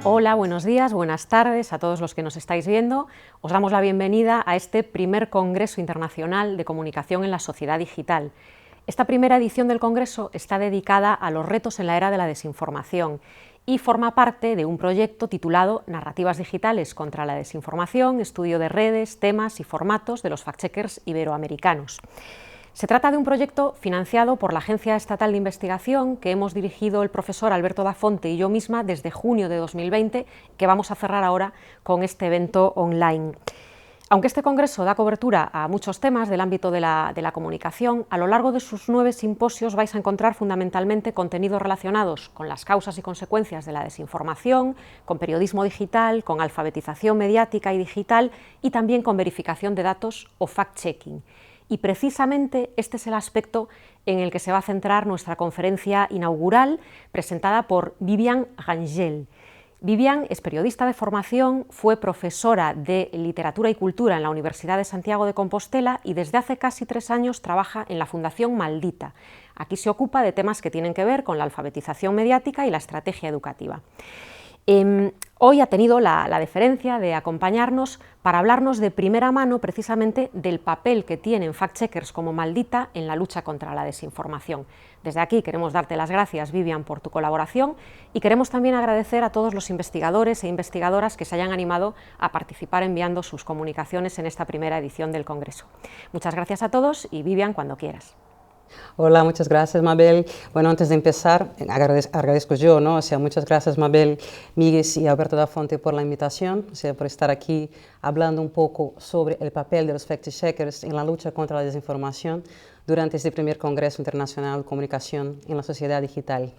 Hola, buenos días, buenas tardes a todos los que nos estáis viendo. Os damos la bienvenida a este primer Congreso Internacional de Comunicación en la Sociedad Digital. Esta primera edición del Congreso está dedicada a los retos en la era de la desinformación y forma parte de un proyecto titulado Narrativas Digitales contra la Desinformación, estudio de redes, temas y formatos de los fact-checkers iberoamericanos. Se trata de un proyecto financiado por la Agencia Estatal de Investigación que hemos dirigido el profesor Alberto Dafonte y yo misma desde junio de 2020, que vamos a cerrar ahora con este evento online. Aunque este congreso da cobertura a muchos temas del ámbito de la comunicación, a lo largo de sus 9 simposios vais a encontrar fundamentalmente contenidos relacionados con las causas y consecuencias de la desinformación, con periodismo digital, con alfabetización mediática y digital y también con verificación de datos o fact-checking. Y precisamente este es el aspecto en el que se va a centrar nuestra conferencia inaugural, presentada por Vivian Rangel. Vivian es periodista de formación, fue profesora de Literatura y Cultura en la Universidad de Santiago de Compostela y desde hace casi 3 años trabaja en la Fundación Maldita. Aquí se ocupa de temas que tienen que ver con la alfabetización mediática y la estrategia educativa. Hoy ha tenido la deferencia de acompañarnos para hablarnos de primera mano precisamente del papel que tienen fact-checkers como Maldita en la lucha contra la desinformación. Desde aquí queremos darte las gracias, Vivian, por tu colaboración y queremos también agradecer a todos los investigadores e investigadoras que se hayan animado a participar enviando sus comunicaciones en esta primera edición del Congreso. Muchas gracias a todos y Vivian, cuando quieras. Hola, muchas gracias, Mabel. Bueno, antes de empezar, agradezco yo, ¿no? O sea, muchas gracias, Mabel Míguez y Alberto Dafonte por la invitación, o sea, por estar aquí hablando un poco sobre el papel de los fact-checkers en la lucha contra la desinformación durante este primer Congreso Internacional de Comunicación en la Sociedad Digital.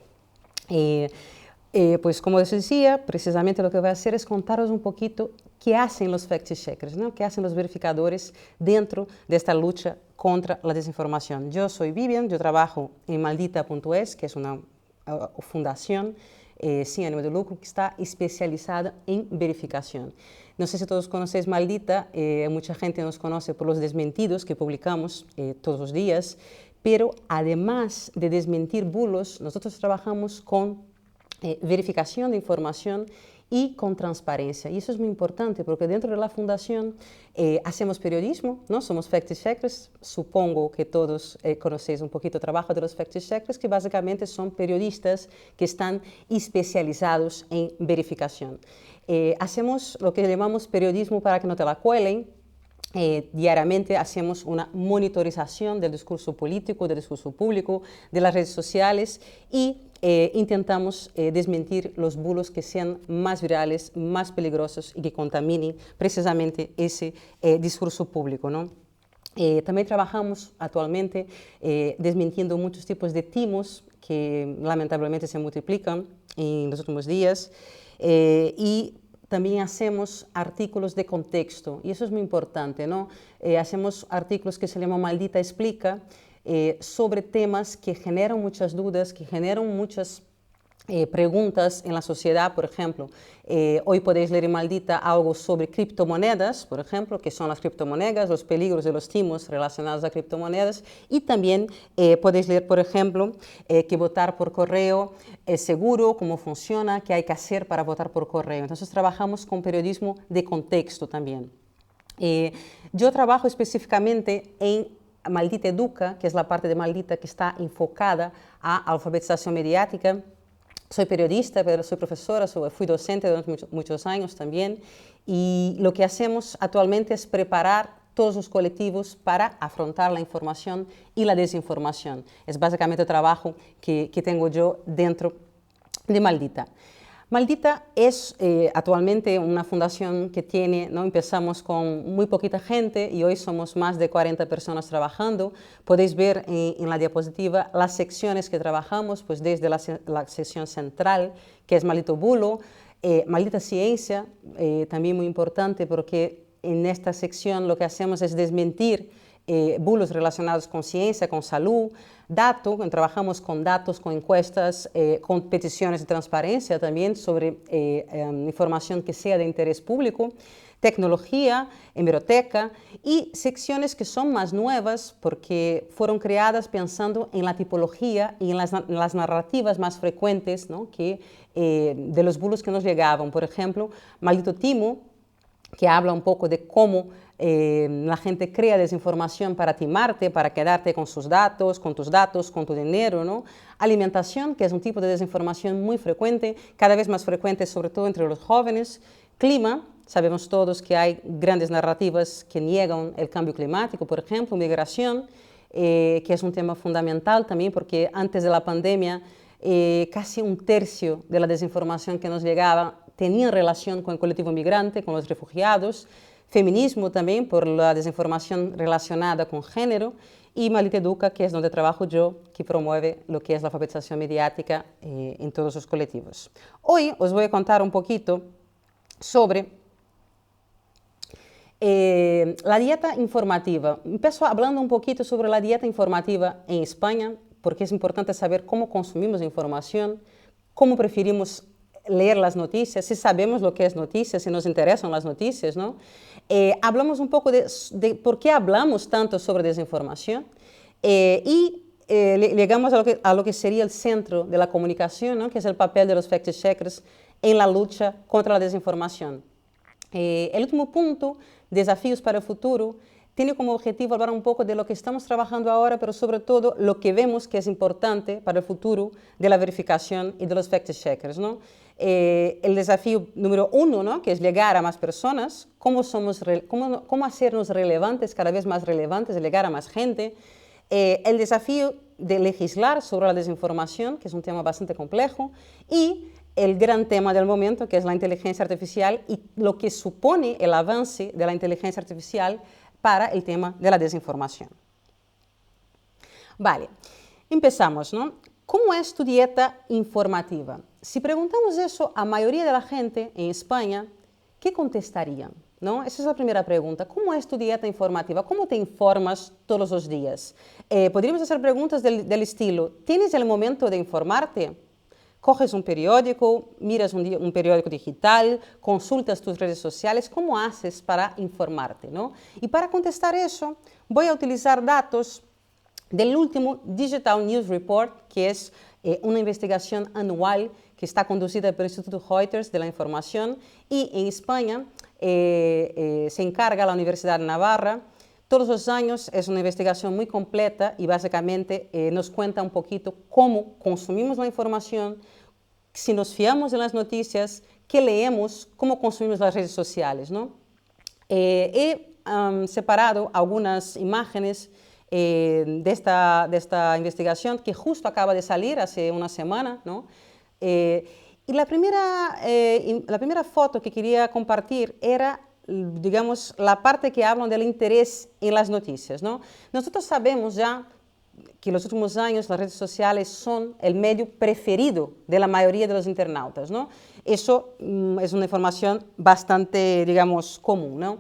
Pues como les decía, precisamente lo que voy a hacer es contaros un poquito qué hacen los fact-checkers, ¿no? Qué hacen los verificadores dentro de esta lucha contra la desinformación. Yo soy Vivian, yo trabajo en Maldita.es, que es una fundación sin ánimo de lucro que está especializada en verificación. No sé si todos conocéis Maldita, mucha gente nos conoce por los desmentidos que publicamos todos los días, pero además de desmentir bulos, nosotros trabajamos con verificación de información y con transparencia. Y eso es muy importante porque dentro de la fundación hacemos periodismo, ¿no? Somos fact-checkers. Supongo que todos conocéis un poquito el trabajo de los fact-checkers, que básicamente son periodistas que están especializados en verificación. Hacemos lo que llamamos periodismo para que no te la cuelen. Diariamente hacemos una monitorización del discurso político, del discurso público, de las redes sociales y intentamos desmentir los bulos que sean más virales, más peligrosos y que contaminen precisamente ese discurso público, ¿no? También trabajamos actualmente desmintiendo muchos tipos de timos que lamentablemente se multiplican en los últimos días y también hacemos artículos de contexto y eso es muy importante, ¿no? Hacemos artículos que se llaman Maldita Explica sobre temas que generan muchas dudas, que generan muchas preguntas en la sociedad. Por ejemplo, hoy podéis leer en Maldita algo sobre criptomonedas, por ejemplo, que son las criptomonedas, los peligros de los timos relacionados a criptomonedas, y también podéis leer, por ejemplo, que votar por correo es seguro, cómo funciona, qué hay que hacer para votar por correo. Entonces trabajamos con periodismo de contexto también. Yo trabajo específicamente en Maldita Educa, que es la parte de Maldita que está enfocada a alfabetización mediática. Soy periodista, pero soy profesora, fui docente durante muchos años también, y lo que hacemos actualmente es preparar todos los colectivos para afrontar la información y la desinformación. Es básicamente el trabajo que tengo yo dentro de Maldita. Maldita es actualmente una fundación que tiene, ¿no? Empezamos con muy poquita gente y hoy somos más de 40 personas trabajando. Podéis ver en la diapositiva las secciones que trabajamos, pues desde la sección central, que es Maldito Bulo, Maldita Ciencia, también muy importante porque en esta sección lo que hacemos es desmentir bulos relacionados con ciencia, con salud, datos, trabajamos con datos, con encuestas, con peticiones de transparencia también sobre información que sea de interés público, tecnología, hemeroteca y secciones que son más nuevas porque fueron creadas pensando en la tipología y en las narrativas más frecuentes, ¿no? De los bulos que nos llegaban. Por ejemplo, Maldito Timo, que habla un poco de cómo la gente crea desinformación para timarte, para quedarte con sus datos, con tu dinero, ¿no? Alimentación, que es un tipo de desinformación muy frecuente, cada vez más frecuente, sobre todo entre los jóvenes. Clima, sabemos todos que hay grandes narrativas que niegan el cambio climático, por ejemplo. Migración, que es un tema fundamental también porque antes de la pandemia casi un tercio de la desinformación que nos llegaba tenía relación con el colectivo migrante, con los refugiados. Feminismo también, por la desinformación relacionada con género. Y Maldita Educa, que es donde trabajo yo, que promueve lo que es la alfabetización mediática en todos los colectivos. Hoy os voy a contar un poquito sobre la dieta informativa. Empiezo hablando un poquito sobre la dieta informativa en España, porque es importante saber cómo consumimos información, cómo preferimos leer las noticias, si sabemos lo que es noticias, si nos interesan las noticias, ¿no? Hablamos un poco de por qué hablamos tanto sobre desinformación y llegamos a lo que sería el centro de la comunicación, ¿no? Que es el papel de los fact-checkers en la lucha contra la desinformación. El último punto, desafíos para el futuro, tiene como objetivo hablar un poco de lo que estamos trabajando ahora, pero sobre todo lo que vemos que es importante para el futuro de la verificación y de los fact-checkers, ¿no? El desafío número 1, ¿no? Que es llegar a más personas, cómo hacernos relevantes, cada vez más relevantes, llegar a más gente. El desafío de legislar sobre la desinformación, que es un tema bastante complejo, y el gran tema del momento, que es la inteligencia artificial y lo que supone el avance de la inteligencia artificial para el tema de la desinformación. Vale, empezamos, ¿no? ¿Cómo es tu dieta informativa? Si preguntamos eso a la mayoría de la gente en España, ¿qué contestarían? ¿No? Esa es la primera pregunta. ¿Cómo es tu dieta informativa? ¿Cómo te informas todos los días? Podríamos hacer preguntas del estilo, ¿tienes el momento de informarte? Coges un periódico, miras un periódico digital, consultas tus redes sociales, ¿cómo haces para informarte, ¿no? Y para contestar eso, voy a utilizar datos del último Digital News Report, que es una investigación anual que está conducida por el Instituto Reuters de la Información, y en España se encarga la Universidad de Navarra. Todos los años es una investigación muy completa y básicamente nos cuenta un poquito cómo consumimos la información, si nos fiamos en las noticias, qué leemos, cómo consumimos las redes sociales, ¿no? He separado algunas imágenes de esta investigación que justo acaba de salir hace una semana, ¿no? Y la primera foto que quería compartir era, digamos, la parte que hablan del interés en las noticias, ¿no? Nosotros sabemos ya que en los últimos años las redes sociales son el medio preferido de la mayoría de los internautas, ¿no? Eso es una información bastante, digamos, común, ¿no?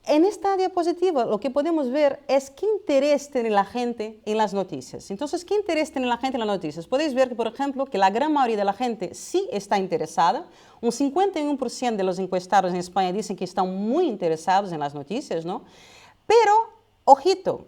En esta diapositiva lo que podemos ver es qué interés tiene la gente en las noticias. Entonces, ¿qué interés tiene la gente en las noticias? Podéis ver que, por ejemplo, que la gran mayoría de la gente sí está interesada. Un 51% de los encuestados en España dicen que están muy interesados en las noticias, ¿no? Pero, ojito,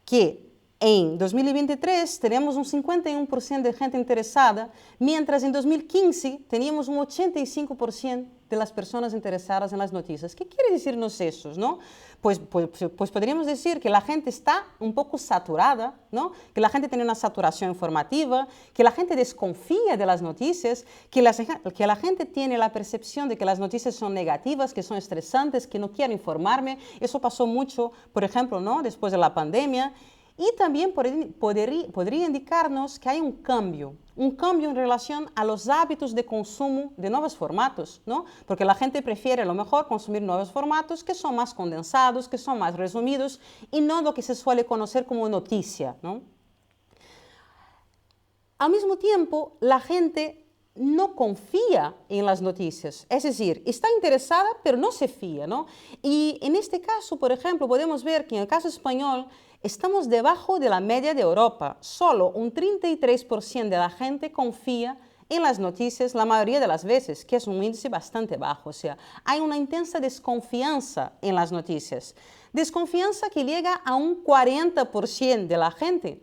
que en 2023 tenemos un 51% de gente interesada, mientras en 2015 teníamos un 85% de las personas interesadas en las noticias. ¿Qué quiere decirnos eso, no? Pues podríamos decir que la gente está un poco saturada, ¿no? Que la gente tiene una saturación informativa, que la gente desconfía de las noticias, que la gente tiene la percepción de que las noticias son negativas, que son estresantes, que no quieren informarme. Eso pasó mucho, por ejemplo, ¿no? Después de la pandemia. Y también podría indicarnos que hay un cambio en relación a los hábitos de consumo de nuevos formatos, ¿no? Porque la gente prefiere a lo mejor consumir nuevos formatos que son más condensados, que son más resumidos y no lo que se suele conocer como noticia, ¿no? Al mismo tiempo, la gente no confía en las noticias, es decir, está interesada pero no se fía, ¿no? Y en este caso, por ejemplo, podemos ver que en el caso español estamos debajo de la media de Europa. Solo un 33% de la gente confía en las noticias la mayoría de las veces, que es un índice bastante bajo. O sea, hay una intensa desconfianza en las noticias. Desconfianza que llega a un 40% de la gente.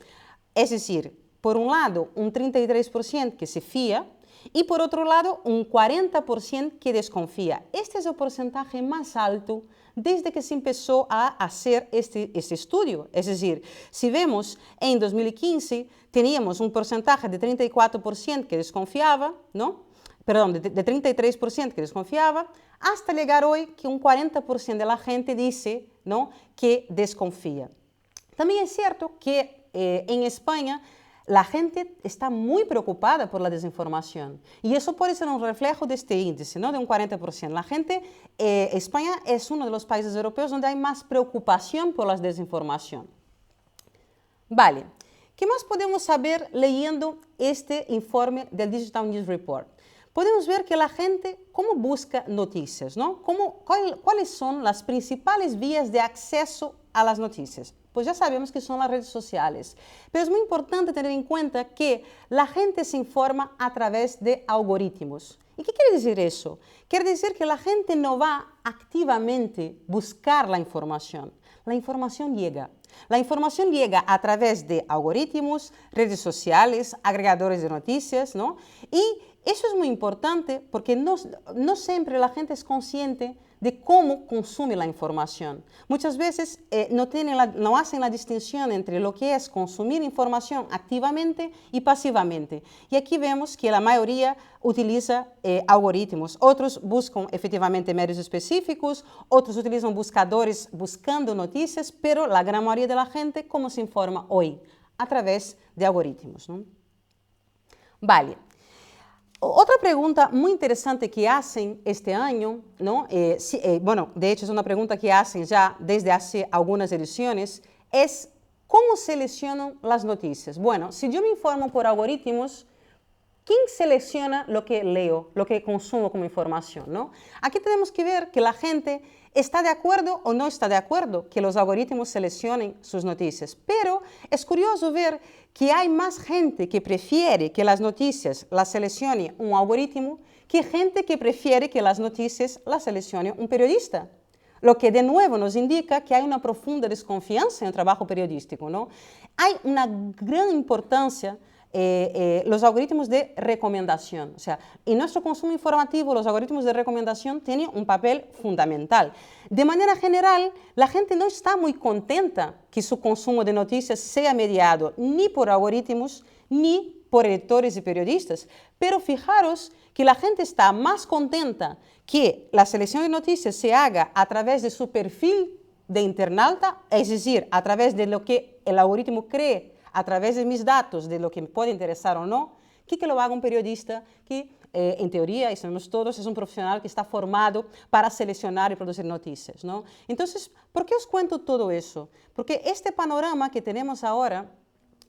Es decir, por un lado, un 33% que se fía y por otro lado, un 40% que desconfía. Este es el porcentaje más alto desde que se empezó a hacer este estudio. Es decir, si vemos en 2015 teníamos un porcentaje de 34% que desconfiaba, ¿no? Perdón, de 33% que desconfiaba, hasta llegar hoy que un 40% de la gente dice, ¿no?, que desconfía. También es cierto que en España la gente está muy preocupada por la desinformación y eso puede ser un reflejo de este índice, ¿no?, de un 40%. La gente, España es uno de los países europeos donde hay más preocupación por la desinformación. Vale, ¿qué más podemos saber leyendo este informe del Digital News Report? Podemos ver que la gente, ¿cómo busca noticias, ¿no? ¿Cuáles son las principales vías de acceso a las noticias? Pues ya sabemos que son las redes sociales, pero es muy importante tener en cuenta que la gente se informa a través de algoritmos. ¿Y qué quiere decir eso? Quiere decir que la gente no va activamente a buscar la información. La información llega. La información llega a través de algoritmos, redes sociales, agregadores de noticias, ¿no? Y eso es muy importante porque no siempre la gente es consciente de cómo consume la información. Muchas veces no hacen la distinción entre lo que es consumir información activamente y pasivamente. Y aquí vemos que la mayoría utiliza algoritmos. Otros buscan efectivamente medios específicos, otros utilizan buscadores buscando noticias, pero la gran mayoría de la gente, ¿cómo se informa hoy? A través de algoritmos, ¿no? Vale. Otra pregunta muy interesante que hacen este año, ¿no? Bueno, de hecho es una pregunta que hacen ya desde hace algunas ediciones, es ¿cómo seleccionan las noticias? Bueno, si yo me informo por algoritmos, ¿quién selecciona lo que leo, lo que consumo como información, ¿no? Aquí tenemos que ver que la gente está de acuerdo o no está de acuerdo que los algoritmos seleccionen sus noticias, pero es curioso ver que hay más gente que prefiere que las noticias las seleccione un algoritmo que gente que prefiere que las noticias las seleccione un periodista. Lo que de nuevo nos indica que hay una profunda desconfianza en el trabajo periodístico, ¿no? Hay una gran importancia los algoritmos de recomendación. O sea, en nuestro consumo informativo los algoritmos de recomendación tienen un papel fundamental. De manera general, la gente no está muy contenta que su consumo de noticias sea mediado ni por algoritmos ni por editores y periodistas. Pero fijaros que la gente está más contenta que la selección de noticias se haga a través de su perfil de internauta, es decir, a través de lo que el algoritmo cree, a través de mis datos, de lo que me puede interesar o no, que lo haga un periodista que, en teoría, y sabemos todos, es un profesional que está formado para seleccionar y producir noticias, ¿no? Entonces, ¿por qué os cuento todo eso? Porque este panorama que tenemos ahora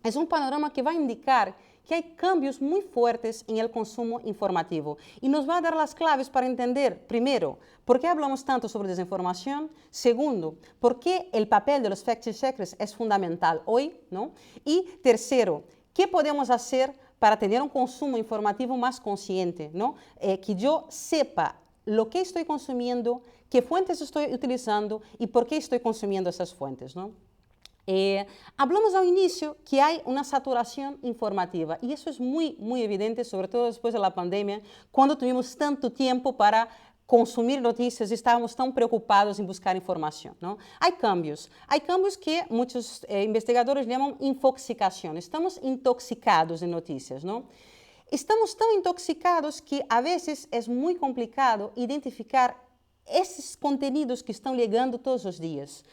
es un panorama que va a indicar que hay cambios muy fuertes en el consumo informativo y nos va a dar las claves para entender, primero, por qué hablamos tanto sobre desinformación, segundo, por qué el papel de los fact-checkers es fundamental hoy, ¿no? Y tercero, ¿qué podemos hacer para tener un consumo informativo más consciente, ¿no? Que yo sepa lo que estoy consumiendo, qué fuentes estoy utilizando y por qué estoy consumiendo esas fuentes, ¿no? Hablamos al inicio que hay una saturación informativa y eso es muy, muy evidente, sobre todo después de la pandemia, cuando tuvimos tanto tiempo para consumir noticias y estábamos tan preocupados en buscar información, ¿no? Hay cambios que muchos investigadores llaman infoxicación. Estamos intoxicados en noticias, ¿no? Estamos tan intoxicados que a veces es muy complicado identificar esses contenidos que estão llegando todos os dias.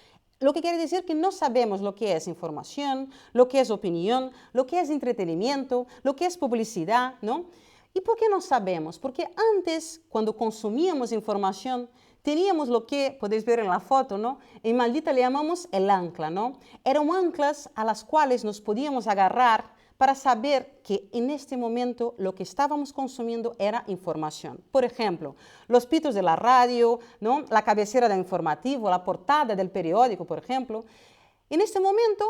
Lo que quiere decir que no sabemos lo que es información, lo que es opinión, lo que es entretenimiento, lo que es publicidad, ¿no? ¿Y por qué no sabemos? Porque antes, cuando consumíamos información, teníamos lo que podéis ver en la foto, ¿no? En Maldita le llamamos el ancla, ¿no? Eran anclas a las cuales nos podíamos agarrar para saber que en este momento lo que estábamos consumiendo era información. Por ejemplo, los pitos de la radio, ¿no? La cabecera del informativo, la portada del periódico, por ejemplo. En este momento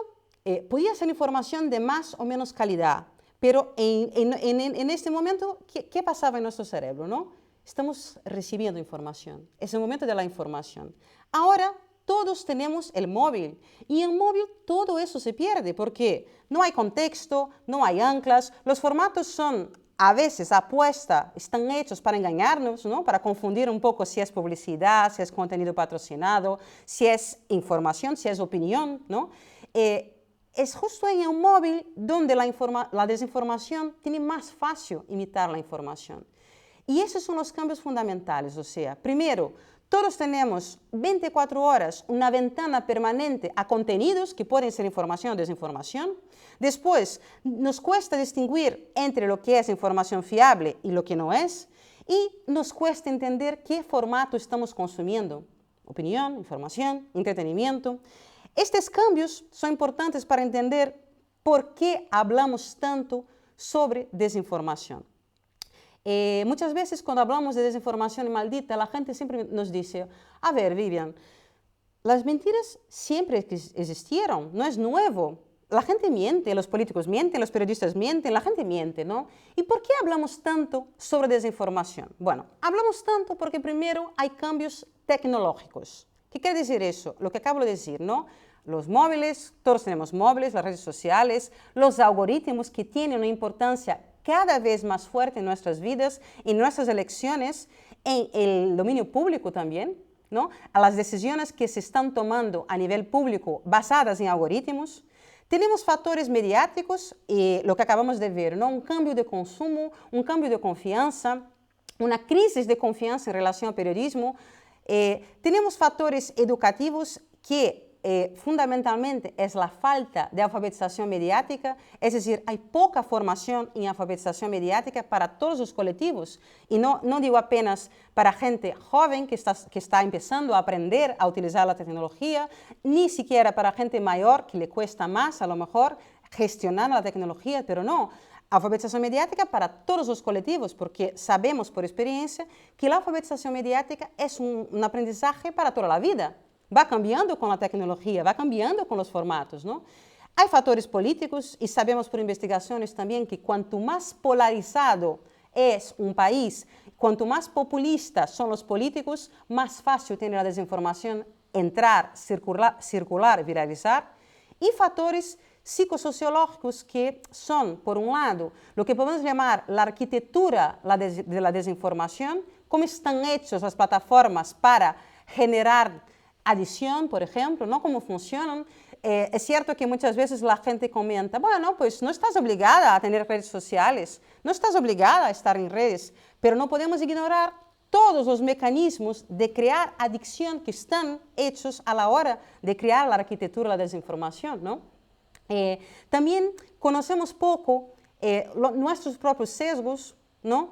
podía ser información de más o menos calidad, pero en este momento, ¿qué pasaba en nuestro cerebro, no? Estamos recibiendo información, es el momento de la información. Ahora todos tenemos el móvil y en el móvil todo eso se pierde porque no hay contexto, no hay anclas, los formatos son a veces apuesta, están hechos para engañarnos, ¿no? Para confundir un poco si es publicidad, si es contenido patrocinado, si es información, si es opinión, ¿no? Es justo en el móvil donde la desinformación tiene más fácil imitar la información. Y esos son los cambios fundamentales, o sea, primero, todos tenemos 24 horas una ventana permanente a contenidos que pueden ser información o desinformación. Después, nos cuesta distinguir entre lo que es información fiable y lo que no es. Y nos cuesta entender qué formato estamos consumiendo. Opinión, información, entretenimiento. Estos cambios son importantes para entender por qué hablamos tanto sobre desinformación. Muchas veces cuando hablamos de desinformación maldita, la gente siempre nos dice, a ver, Vivian, las mentiras siempre existieron, no es nuevo. La gente miente, los políticos mienten, los periodistas mienten, la gente miente, ¿no? ¿Y por qué hablamos tanto sobre desinformación? Bueno, hablamos tanto porque primero hay cambios tecnológicos. ¿Qué quiere decir eso? Lo que acabo de decir, ¿no? Los móviles, todos tenemos móviles, las redes sociales, los algoritmos que tienen una importancia cada vez más fuerte en nuestras vidas, en nuestras elecciones, en el dominio público también, ¿no? A las decisiones que se están tomando a nivel público basadas en algoritmos. Tenemos factores mediáticos y lo que acabamos de ver, ¿no? Un cambio de consumo, un cambio de confianza, una crisis de confianza en relación al periodismo. Tenemos factores educativos que fundamentalmente es la falta de alfabetización mediática, es decir, hay poca formación en alfabetización mediática para todos los colectivos y no digo apenas para gente joven que está empezando a aprender a utilizar la tecnología, ni siquiera para gente mayor que le cuesta más a lo mejor gestionar la tecnología, pero no. Alfabetización mediática para todos los colectivos, porque sabemos por experiencia que la alfabetización mediática es un aprendizaje para toda la vida. Va cambiando con la tecnología, va cambiando con los formatos, ¿no? Hay factores políticos y sabemos por investigaciones también que cuanto más polarizado es un país, cuanto más populistas son los políticos, más fácil tiene la desinformación entrar, circular, viralizar. Y factores psicosociológicos que son, por un lado, lo que podemos llamar la arquitectura de la desinformación, cómo están hechas las plataformas para generar adición, por ejemplo, ¿no? Cómo funcionan. Es cierto que muchas veces la gente comenta, bueno, pues no estás obligada a tener redes sociales, no estás obligada a estar en redes, pero no podemos ignorar todos los mecanismos de crear adicción que están hechos a la hora de crear la arquitectura de la desinformación, ¿no? También conocemos poco nuestros propios sesgos, ¿no?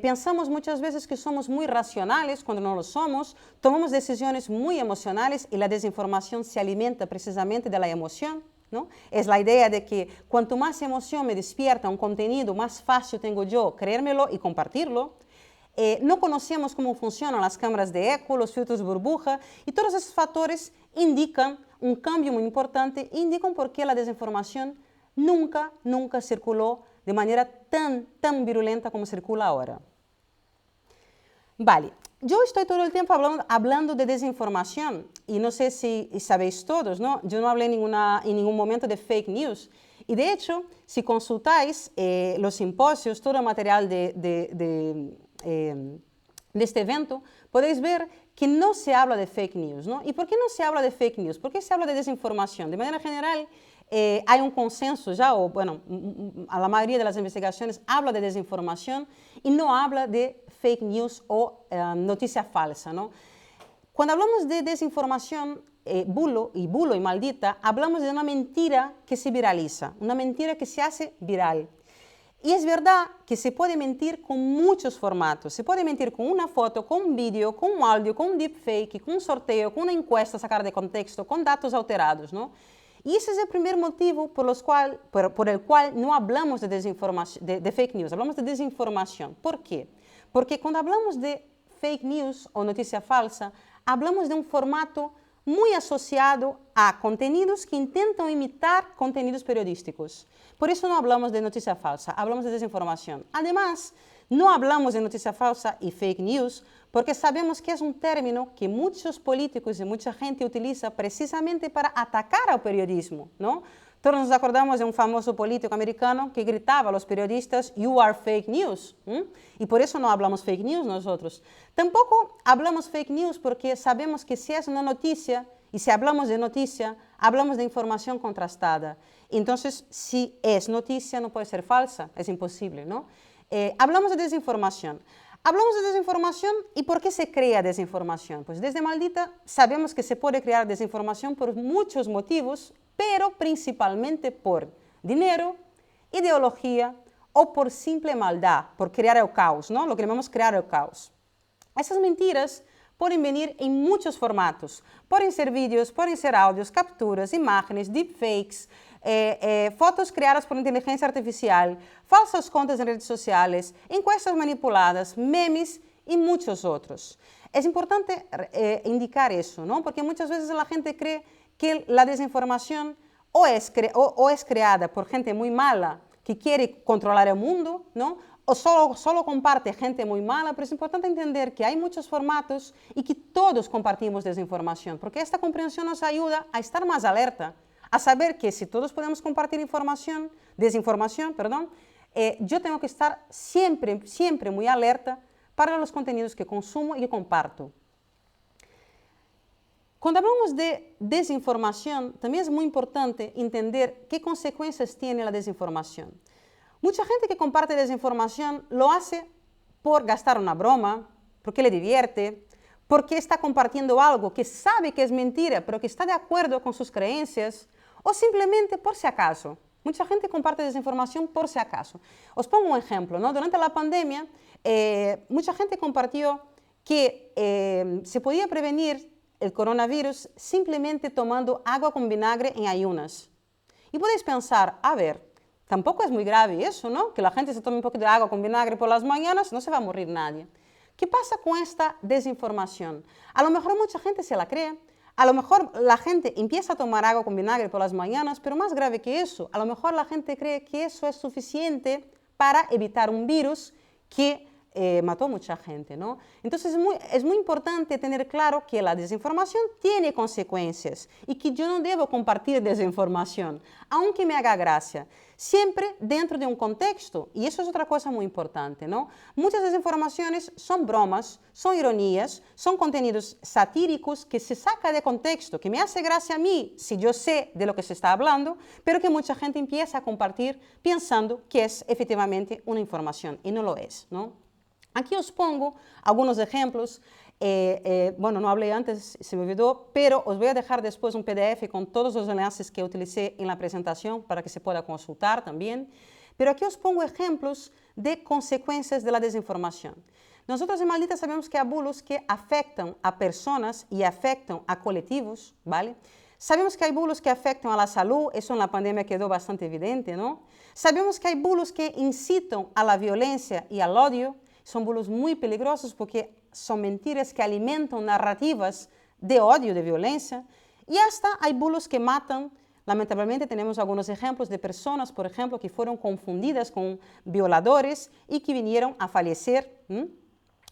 Pensamos muchas veces que somos muy racionales cuando no lo somos, tomamos decisiones muy emocionales y la desinformación se alimenta precisamente de la emoción, ¿no? Es la idea de que cuanto más emoción me despierta un contenido, más fácil tengo yo creérmelo y compartirlo. No conocemos cómo funcionan las cámaras de eco, los filtros burbuja y todos esos factores indican un cambio muy importante, indican por qué la desinformación nunca circuló de manera tan virulenta como circula ahora. Vale, yo estoy todo el tiempo hablando de desinformación y no sé si sabéis todos, ¿no? Yo no hablé en ningún momento de fake news. Y de hecho, si consultáis los simposios, todo el material de este evento, podéis ver que no se habla de fake news, ¿no? ¿Y por qué no se habla de fake news? ¿Por qué se habla de desinformación? De manera general, hay un consenso ya, o bueno, a la mayoría de las investigaciones habla de desinformación y no habla de fake news o noticia falsa, ¿no? Cuando hablamos de desinformación, bulo y maldita, hablamos de una mentira que se viraliza, una mentira que se hace viral. Y es verdad que se puede mentir con muchos formatos. Se puede mentir con una foto, con un vídeo, con un audio, con un deepfake, con un sorteo, con una encuesta sacada de contexto, con datos alterados, ¿no? Y ese es el primer motivo por el cual no hablamos de desinformación, de fake news, hablamos de desinformación. ¿Por qué? Porque cuando hablamos de fake news o noticia falsa, hablamos de un formato muy asociado a contenidos que intentan imitar contenidos periodísticos. Por eso no hablamos de noticia falsa, hablamos de desinformación. Además, no hablamos de noticia falsa y fake news porque sabemos que es un término que muchos políticos y mucha gente utiliza precisamente para atacar al periodismo, ¿no? Todos nos acordamos de un famoso político americano que gritaba a los periodistas, "You are fake news". Y por eso no hablamos fake news nosotros. Tampoco hablamos fake news porque sabemos que si es una noticia, y si hablamos de noticia, hablamos de información contrastada. Entonces, si es noticia, no puede ser falsa, es imposible, ¿no? Hablamos de desinformación. Hablamos de desinformación y ¿por qué se crea desinformación? Pues desde Maldita sabemos que se puede crear desinformación por muchos motivos, pero principalmente por dinero, ideología o por simple maldad, por crear el caos, ¿no? Lo que llamamos crear el caos. Esas mentiras pueden venir en muchos formatos. Pueden ser vídeos, pueden ser audios, capturas, imágenes, deepfakes, fotos creadas por inteligencia artificial, falsas contas en redes sociales, encuestas manipuladas, memes y muchos otros. Es importante indicar eso, ¿no? Porque muchas veces la gente cree que la desinformación o es creada por gente muy mala que quiere controlar el mundo, ¿no? O solo comparte gente muy mala, pero es importante entender que hay muchos formatos y que todos compartimos desinformación, porque esta comprensión nos ayuda a estar más alerta, a saber que si todos podemos compartir desinformación, yo tengo que estar siempre muy alerta para los contenidos que consumo y que comparto. Cuando hablamos de desinformación, también es muy importante entender qué consecuencias tiene la desinformación. Mucha gente que comparte desinformación lo hace por gastar una broma, porque le divierte, porque está compartiendo algo que sabe que es mentira, pero que está de acuerdo con sus creencias, o simplemente por si acaso. Mucha gente comparte desinformación por si acaso. Os pongo un ejemplo, ¿no? Durante la pandemia, mucha gente compartió que se podía prevenir el coronavirus simplemente tomando agua con vinagre en ayunas. Y podéis pensar, a ver, tampoco es muy grave eso, ¿no? Que la gente se tome un poquito de agua con vinagre por las mañanas, no se va a morir nadie. ¿Qué pasa con esta desinformación? A lo mejor mucha gente se la cree, a lo mejor la gente empieza a tomar agua con vinagre por las mañanas, pero más grave que eso, a lo mejor la gente cree que eso es suficiente para evitar un virus que mató a mucha gente, ¿no? Entonces es muy importante tener claro que la desinformación tiene consecuencias y que yo no debo compartir desinformación, aunque me haga gracia, siempre dentro de un contexto, y eso es otra cosa muy importante, ¿no? Muchas desinformaciones son bromas, son ironías, son contenidos satíricos que se saca de contexto, que me hace gracia a mí si yo sé de lo que se está hablando, pero que mucha gente empieza a compartir pensando que es efectivamente una información y no lo es, ¿no? Aquí os pongo algunos ejemplos. Bueno, no hablé antes, se me olvidó, pero os voy a dejar después un PDF con todos los enlaces que utilicé en la presentación para que se pueda consultar también. Pero aquí os pongo ejemplos de consecuencias de la desinformación. Nosotros en Maldita sabemos que hay bulos que afectan a personas y afectan a colectivos, ¿vale? Sabemos que hay bulos que afectan a la salud, eso en la pandemia quedó bastante evidente, ¿no? Sabemos que hay bulos que incitan a la violencia y al odio. Son bulos muy peligrosos porque son mentiras que alimentan narrativas de odio, de violencia. Y hasta hay bulos que matan. Lamentablemente tenemos algunos ejemplos de personas, por ejemplo, que fueron confundidas con violadores y que vinieron a fallecer.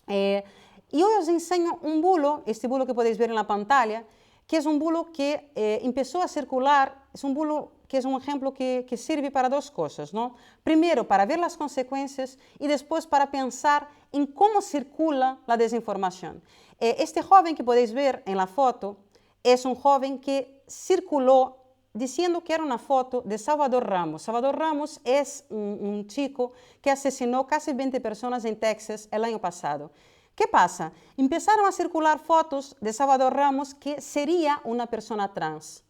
Y hoy os enseño un bulo, este bulo que podéis ver en la pantalla, que es un bulo que empezó a circular, es un bulo que es un ejemplo que sirve para dos cosas, ¿no? Primero, para ver las consecuencias y después para pensar en cómo circula la desinformación. Este joven que podéis ver en la foto es un joven que circuló diciendo que era una foto de Salvador Ramos. Salvador Ramos es un chico que asesinó casi 20 personas en Texas el año pasado. ¿Qué pasa? Empezaron a circular fotos de Salvador Ramos que sería una persona trans.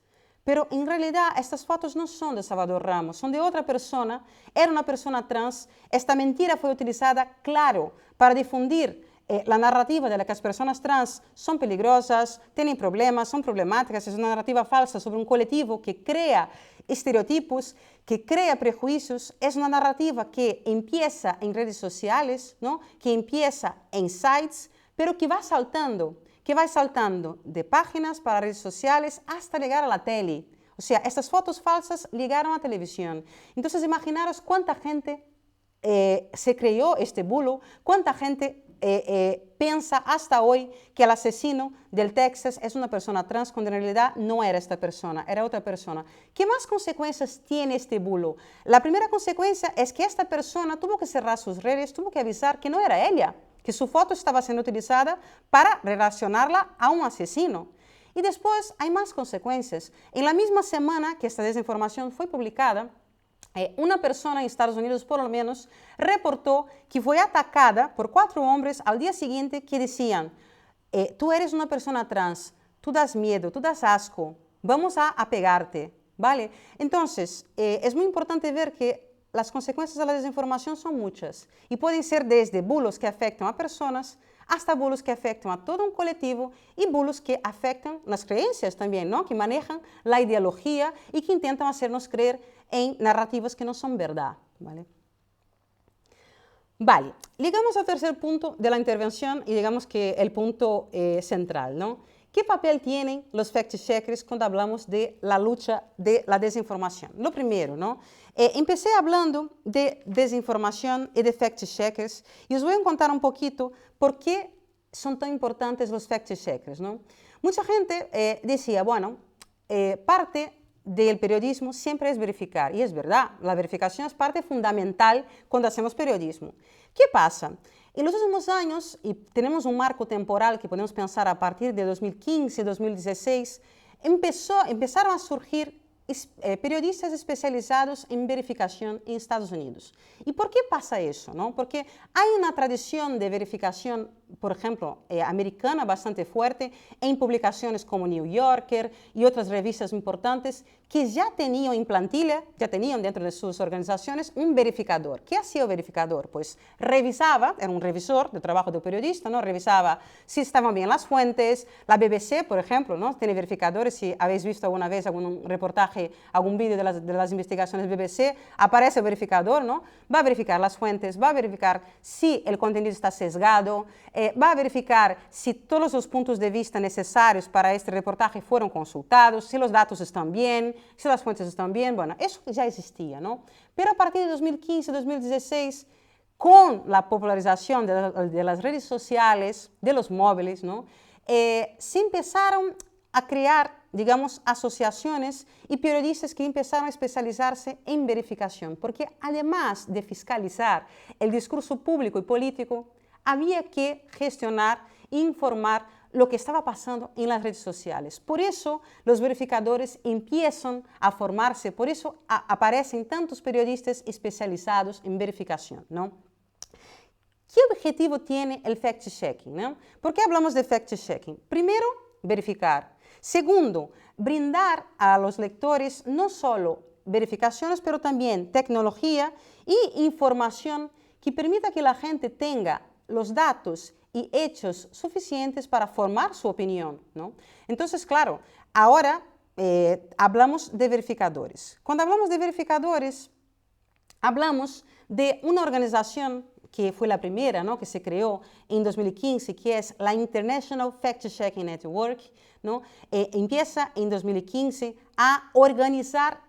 Pero en realidad estas fotos no son de Salvador Ramos, son de otra persona, era una persona trans. Esta mentira fue utilizada, claro, para difundir la narrativa de la que las personas trans son peligrosas, tienen problemas, son problemáticas, es una narrativa falsa sobre un colectivo que crea estereotipos, que crea prejuicios, es una narrativa que empieza en redes sociales, ¿no? Que empieza en sites, pero que va saltando de páginas para redes sociales hasta llegar a la tele. O sea, estas fotos falsas llegaron a televisión. Entonces, imaginaros cuánta gente se creyó este bulo, cuánta gente piensa hasta hoy que el asesino del Texas es una persona trans, cuando en realidad no era esta persona, era otra persona. ¿Qué más consecuencias tiene este bulo? La primera consecuencia es que esta persona tuvo que cerrar sus redes, tuvo que avisar que no era ella, que su foto estaba siendo utilizada para relacionarla a un asesino. Y después hay más consecuencias. En la misma semana que esta desinformación fue publicada, una persona en Estados Unidos, por lo menos, reportó que fue atacada por 4 hombres al día siguiente que decían, tú eres una persona trans, tú das miedo, tú das asco, vamos a pegarte, ¿vale? Entonces, es muy importante ver que las consecuencias de la desinformación son muchas y pueden ser desde bulos que afectan a personas hasta bulos que afectan a todo un colectivo y bulos que afectan las creencias también, ¿no? Que manejan la ideología y que intentan hacernos creer en narrativas que no son verdad, ¿vale? Vale, llegamos al tercer punto de la intervención y digamos que el punto central, ¿no? ¿Qué papel tienen los fact-checkers cuando hablamos de la lucha de la desinformación? Lo primero, ¿no? Empecé hablando de desinformación y de fact-checkers y os voy a contar un poquito por qué son tan importantes los fact-checkers, ¿no? Mucha gente decía, bueno, parte del periodismo siempre es verificar, y es verdad, la verificación es parte fundamental cuando hacemos periodismo. ¿Qué pasa? En los últimos años, y tenemos un marco temporal que podemos pensar a partir de 2015, 2016, empezaron a surgir periodistas especializados en verificación en Estados Unidos. ¿Y por qué pasa eso, no? Porque hay una tradición de verificación, por ejemplo, americana bastante fuerte en publicaciones como New Yorker y otras revistas importantes que ya tenían en plantilla, ya tenían dentro de sus organizaciones un verificador. ¿Qué hacía el verificador? Pues revisaba, era un revisor de trabajo de periodista, ¿no? Revisaba si estaban bien las fuentes. La BBC, por ejemplo, ¿no? Tiene verificadores. Si habéis visto alguna vez algún reportaje, algún vídeo de las investigaciones BBC, aparece el verificador, ¿no? Va a verificar las fuentes, va a verificar si el contenido está sesgado, va a verificar si todos los puntos de vista necesarios para este reportaje fueron consultados, si los datos están bien, si las fuentes están bien. Bueno, eso ya existía, ¿no? Pero a partir de 2015, 2016, con la popularización de las redes sociales, de los móviles, ¿no? Se empezaron a crear, digamos, asociaciones y periodistas que empezaron a especializarse en verificación, porque además de fiscalizar el discurso público y político, había que gestionar e informar lo que estaba pasando en las redes sociales. Por eso los verificadores empiezan a formarse, por eso aparecen tantos periodistas especializados en verificación, ¿no? ¿Qué objetivo tiene el fact-checking, ¿no? ¿Por qué hablamos de fact-checking? Primero, verificar. Segundo, brindar a los lectores no solo verificaciones, pero también tecnología y información que permita que la gente tenga los datos y hechos suficientes para formar su opinión, ¿no? Entonces, claro, ahora hablamos de verificadores. Cuando hablamos de verificadores, hablamos de una organización que fue la primera, ¿no? Que se creó en 2015, que es la International Fact-Checking Network, ¿no? Empieza en 2015 a organizar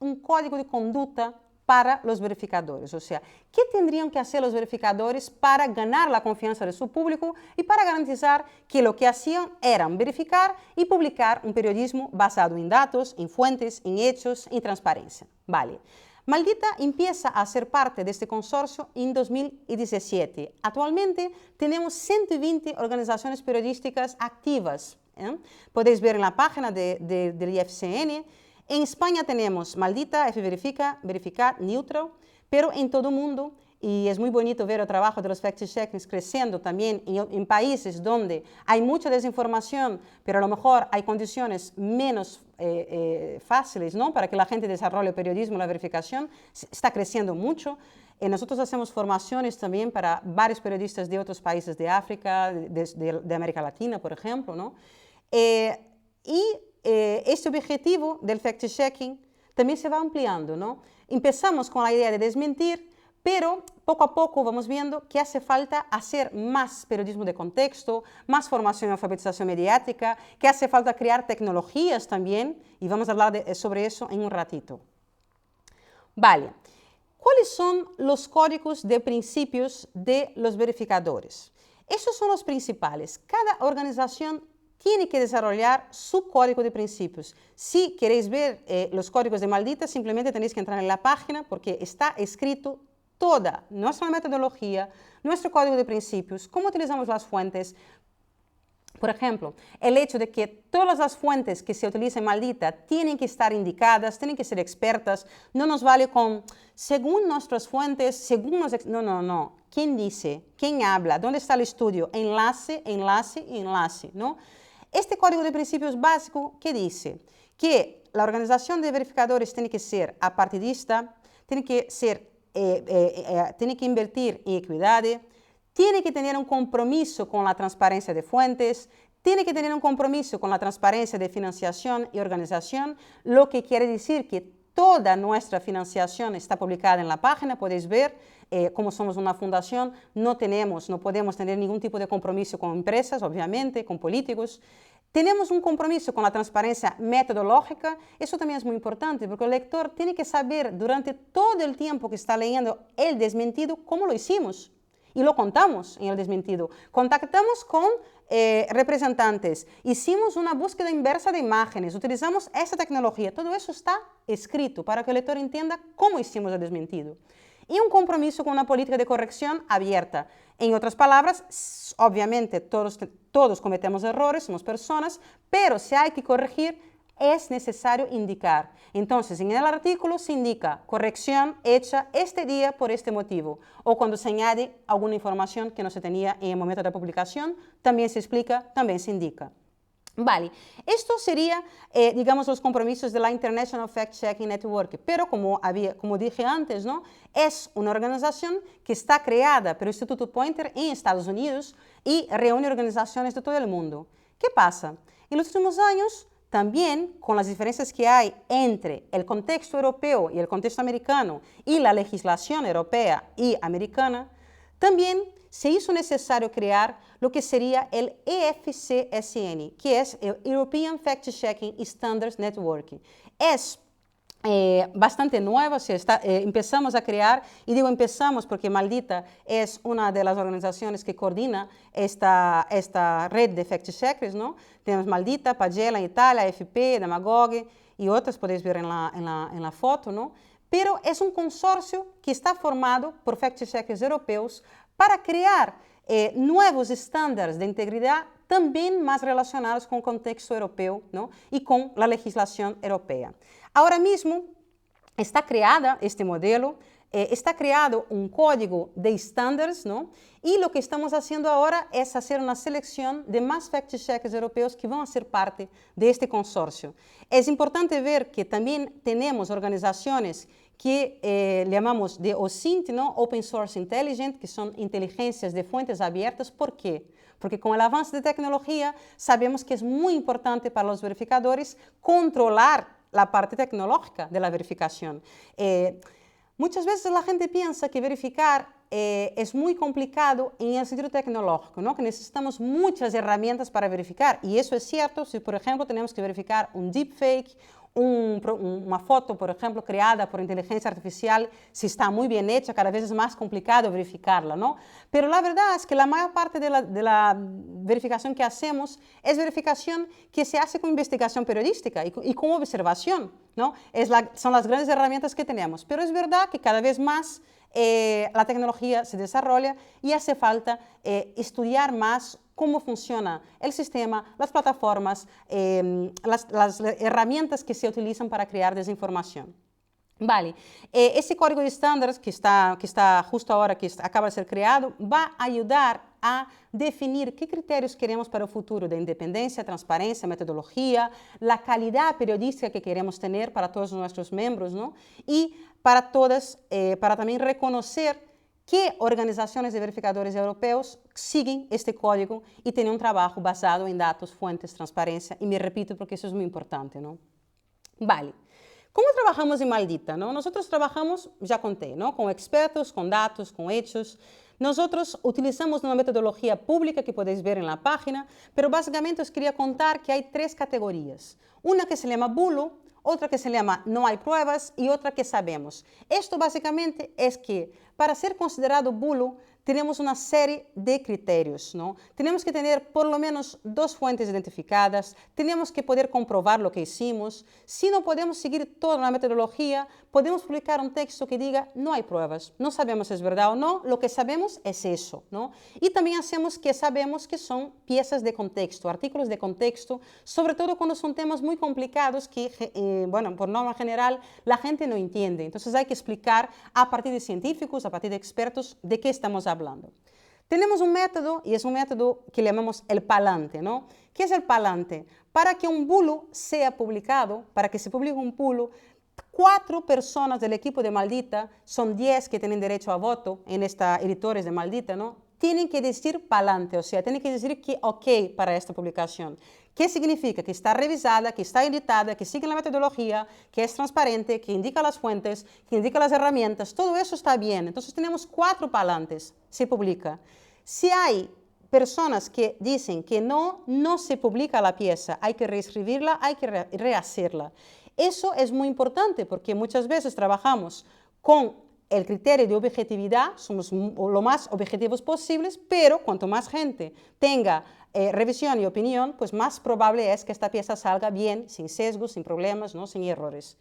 un código de conducta para los verificadores. O sea, ¿qué tendrían que hacer los verificadores para ganar la confianza de su público y para garantizar que lo que hacían era verificar y publicar un periodismo basado en datos, en fuentes, en hechos, en transparencia? Vale. Maldita empieza a ser parte de este consorcio en 2017. Actualmente tenemos 120 organizaciones periodísticas activas. Podéis ver en la página del IFCN. En España tenemos Maldita, F-Verifica, Verificar, Neutro, pero en todo el mundo, y es muy bonito ver el trabajo de los fact-checkers creciendo también en países donde hay mucha desinformación, pero a lo mejor hay condiciones menos fáciles, ¿no? Para que la gente desarrolle el periodismo, la verificación, está creciendo mucho. nosotros hacemos formaciones también para varios periodistas de otros países de África, de América Latina, por ejemplo, ¿no? Este objetivo del fact-checking también se va ampliando, ¿no? Empezamos con la idea de desmentir, pero poco a poco vamos viendo que hace falta hacer más periodismo de contexto, más formación y alfabetización mediática, que hace falta crear tecnologías también, y vamos a hablar sobre eso en un ratito. Vale, ¿cuáles son los códigos de principios de los verificadores? Esos son los principales. Cada organización tiene que desarrollar su código de principios. Si queréis ver los códigos de Maldita, simplemente tenéis que entrar en la página porque está escrito toda nuestra metodología, nuestro código de principios, cómo utilizamos las fuentes. Por ejemplo, el hecho de que todas las fuentes que se utilizan en Maldita tienen que estar indicadas, tienen que ser expertas, no nos vale con según nuestras fuentes, según los... No. ¿Quién dice? ¿Quién habla? ¿Dónde está el estudio? Enlace, enlace y enlace, ¿no? Este código de principios básico, ¿qué dice? Que la organización de verificadores tiene que ser apartidista, tiene que invertir en equidad, tiene que tener un compromiso con la transparencia de fuentes, tiene que tener un compromiso con la transparencia de financiación y organización, lo que quiere decir que toda nuestra financiación está publicada en la página, podéis ver, como somos una fundación, no podemos tener ningún tipo de compromiso con empresas, obviamente, con políticos. Tenemos un compromiso con la transparencia metodológica, eso también es muy importante, porque el lector tiene que saber durante todo el tiempo que está leyendo el desmentido cómo lo hicimos. Y lo contamos en el desmentido. Contactamos con representantes, hicimos una búsqueda inversa de imágenes, utilizamos esa tecnología. Todo eso está escrito para que el lector entienda cómo hicimos el desmentido. Y un compromiso con una política de corrección abierta. En otras palabras, obviamente todos cometemos errores, somos personas, pero si hay que corregir, es necesario indicar. Entonces, en el artículo se indica corrección hecha este día por este motivo. O cuando se añade alguna información que no se tenía en el momento de la publicación, también se explica, también se indica. Vale, esto sería, digamos, los compromisos de la International Fact-Checking Network, pero como dije antes, ¿no? Es una organización que está creada por el Instituto Poynter en Estados Unidos y reúne organizaciones de todo el mundo. ¿Qué pasa? En los últimos años, también con las diferencias que hay entre el contexto europeo y el contexto americano y la legislación europea y americana, también se hizo necesario crear lo que sería el EFCSN, que es el European Fact-Checking Standards Network. Es bastante nueva, empezamos a crear, y digo empezamos porque Maldita es una de las organizaciones que coordina esta red de fact-checkers, ¿no? Tenemos Maldita, Pagella en Italia, AFP, Demagogue y otras, podéis ver en la foto, ¿no? Pero es un consorcio que está formado por fact-checkers europeos para crear nuevos estándares de integridad también más relacionados con el contexto europeo, ¿no? Y con la legislación europea. Ahora mismo está creada este modelo, está creado un código de estándares, ¿no? Y lo que estamos haciendo ahora es hacer una selección de más fact-checkers europeos que van a ser parte de este consorcio. Es importante ver que también tenemos organizaciones que le llamamos de OSINT, ¿no? Open Source Intelligence, que son inteligencias de fuentes abiertas. ¿Por qué? Porque con el avance de tecnología sabemos que es muy importante para los verificadores controlar la parte tecnológica de la verificación. Muchas veces la gente piensa que verificar es muy complicado en el sentido tecnológico, ¿no? Que necesitamos muchas herramientas para verificar. Y eso es cierto si, por ejemplo, tenemos que verificar un deepfake, una foto, por ejemplo, creada por inteligencia artificial, si está muy bien hecha, cada vez es más complicado verificarla, ¿no? Pero la verdad es que la mayor parte de la verificación que hacemos es verificación que se hace con investigación periodística y con observación, ¿no? Son las grandes herramientas que tenemos. Pero es verdad que cada vez más la tecnología se desarrolla y hace falta estudiar más cómo funciona el sistema, las plataformas, las herramientas que se utilizan para crear desinformación. Vale, ese código de estándares que está justo ahora, que acaba de ser creado, va a ayudar a definir qué criterios queremos para el futuro de independencia, transparencia, metodología, la calidad periodística que queremos tener para todos nuestros miembros, ¿no? Y para todas, para también reconocer qué organizaciones de verificadores europeos siguen este código y tienen un trabajo basado en datos, fuentes, transparencia. Y me repito porque eso es muy importante, ¿no? Vale. ¿Cómo trabajamos en Maldita? ¿No? Nosotros trabajamos, ya conté, ¿no? Con expertos, con datos, con hechos. Nosotros utilizamos una metodología pública que podéis ver en la página, pero básicamente os quería contar que hay 3 categorías. Una que se llama bulo, otra que se llama no hay pruebas y otra que sabemos. Esto básicamente es que para ser considerado bulo tenemos una serie de criterios, ¿no? Tenemos que tener por lo menos 2 fuentes identificadas, tenemos que poder comprobar lo que hicimos. Si no podemos seguir toda la metodología, podemos publicar un texto que diga no hay pruebas, no sabemos si es verdad o no, lo que sabemos es eso, ¿no? Y también hacemos que sabemos que son piezas de contexto, artículos de contexto, sobre todo cuando son temas muy complicados que, bueno, por norma general la gente no entiende. Entonces hay que explicar a partir de científicos, a partir de expertos, de qué estamos hablando. Tenemos un método y es un método que llamamos el palante, ¿no? ¿Qué es el palante? Para que un bulo sea publicado, para que se publique un bulo, 4 personas del equipo de Maldita, son 10 que tienen derecho a voto en esta editores de Maldita, ¿no? Tienen que decir palante, o sea, tienen que decir que ok para esta publicación. ¿Qué significa? Que está revisada, que está editada, que sigue la metodología, que es transparente, que indica las fuentes, que indica las herramientas, todo eso está bien. Entonces tenemos 4 palantes, se publica. Si hay personas que dicen que no se publica la pieza, hay que reescribirla, hay que rehacerla. Eso es muy importante porque muchas veces trabajamos con el criterio de objetividad, somos lo más objetivos posibles, pero cuanto más gente tenga revisión y opinión, pues más probable es que esta pieza salga bien, sin sesgos, sin problemas, ¿no? Sin errores.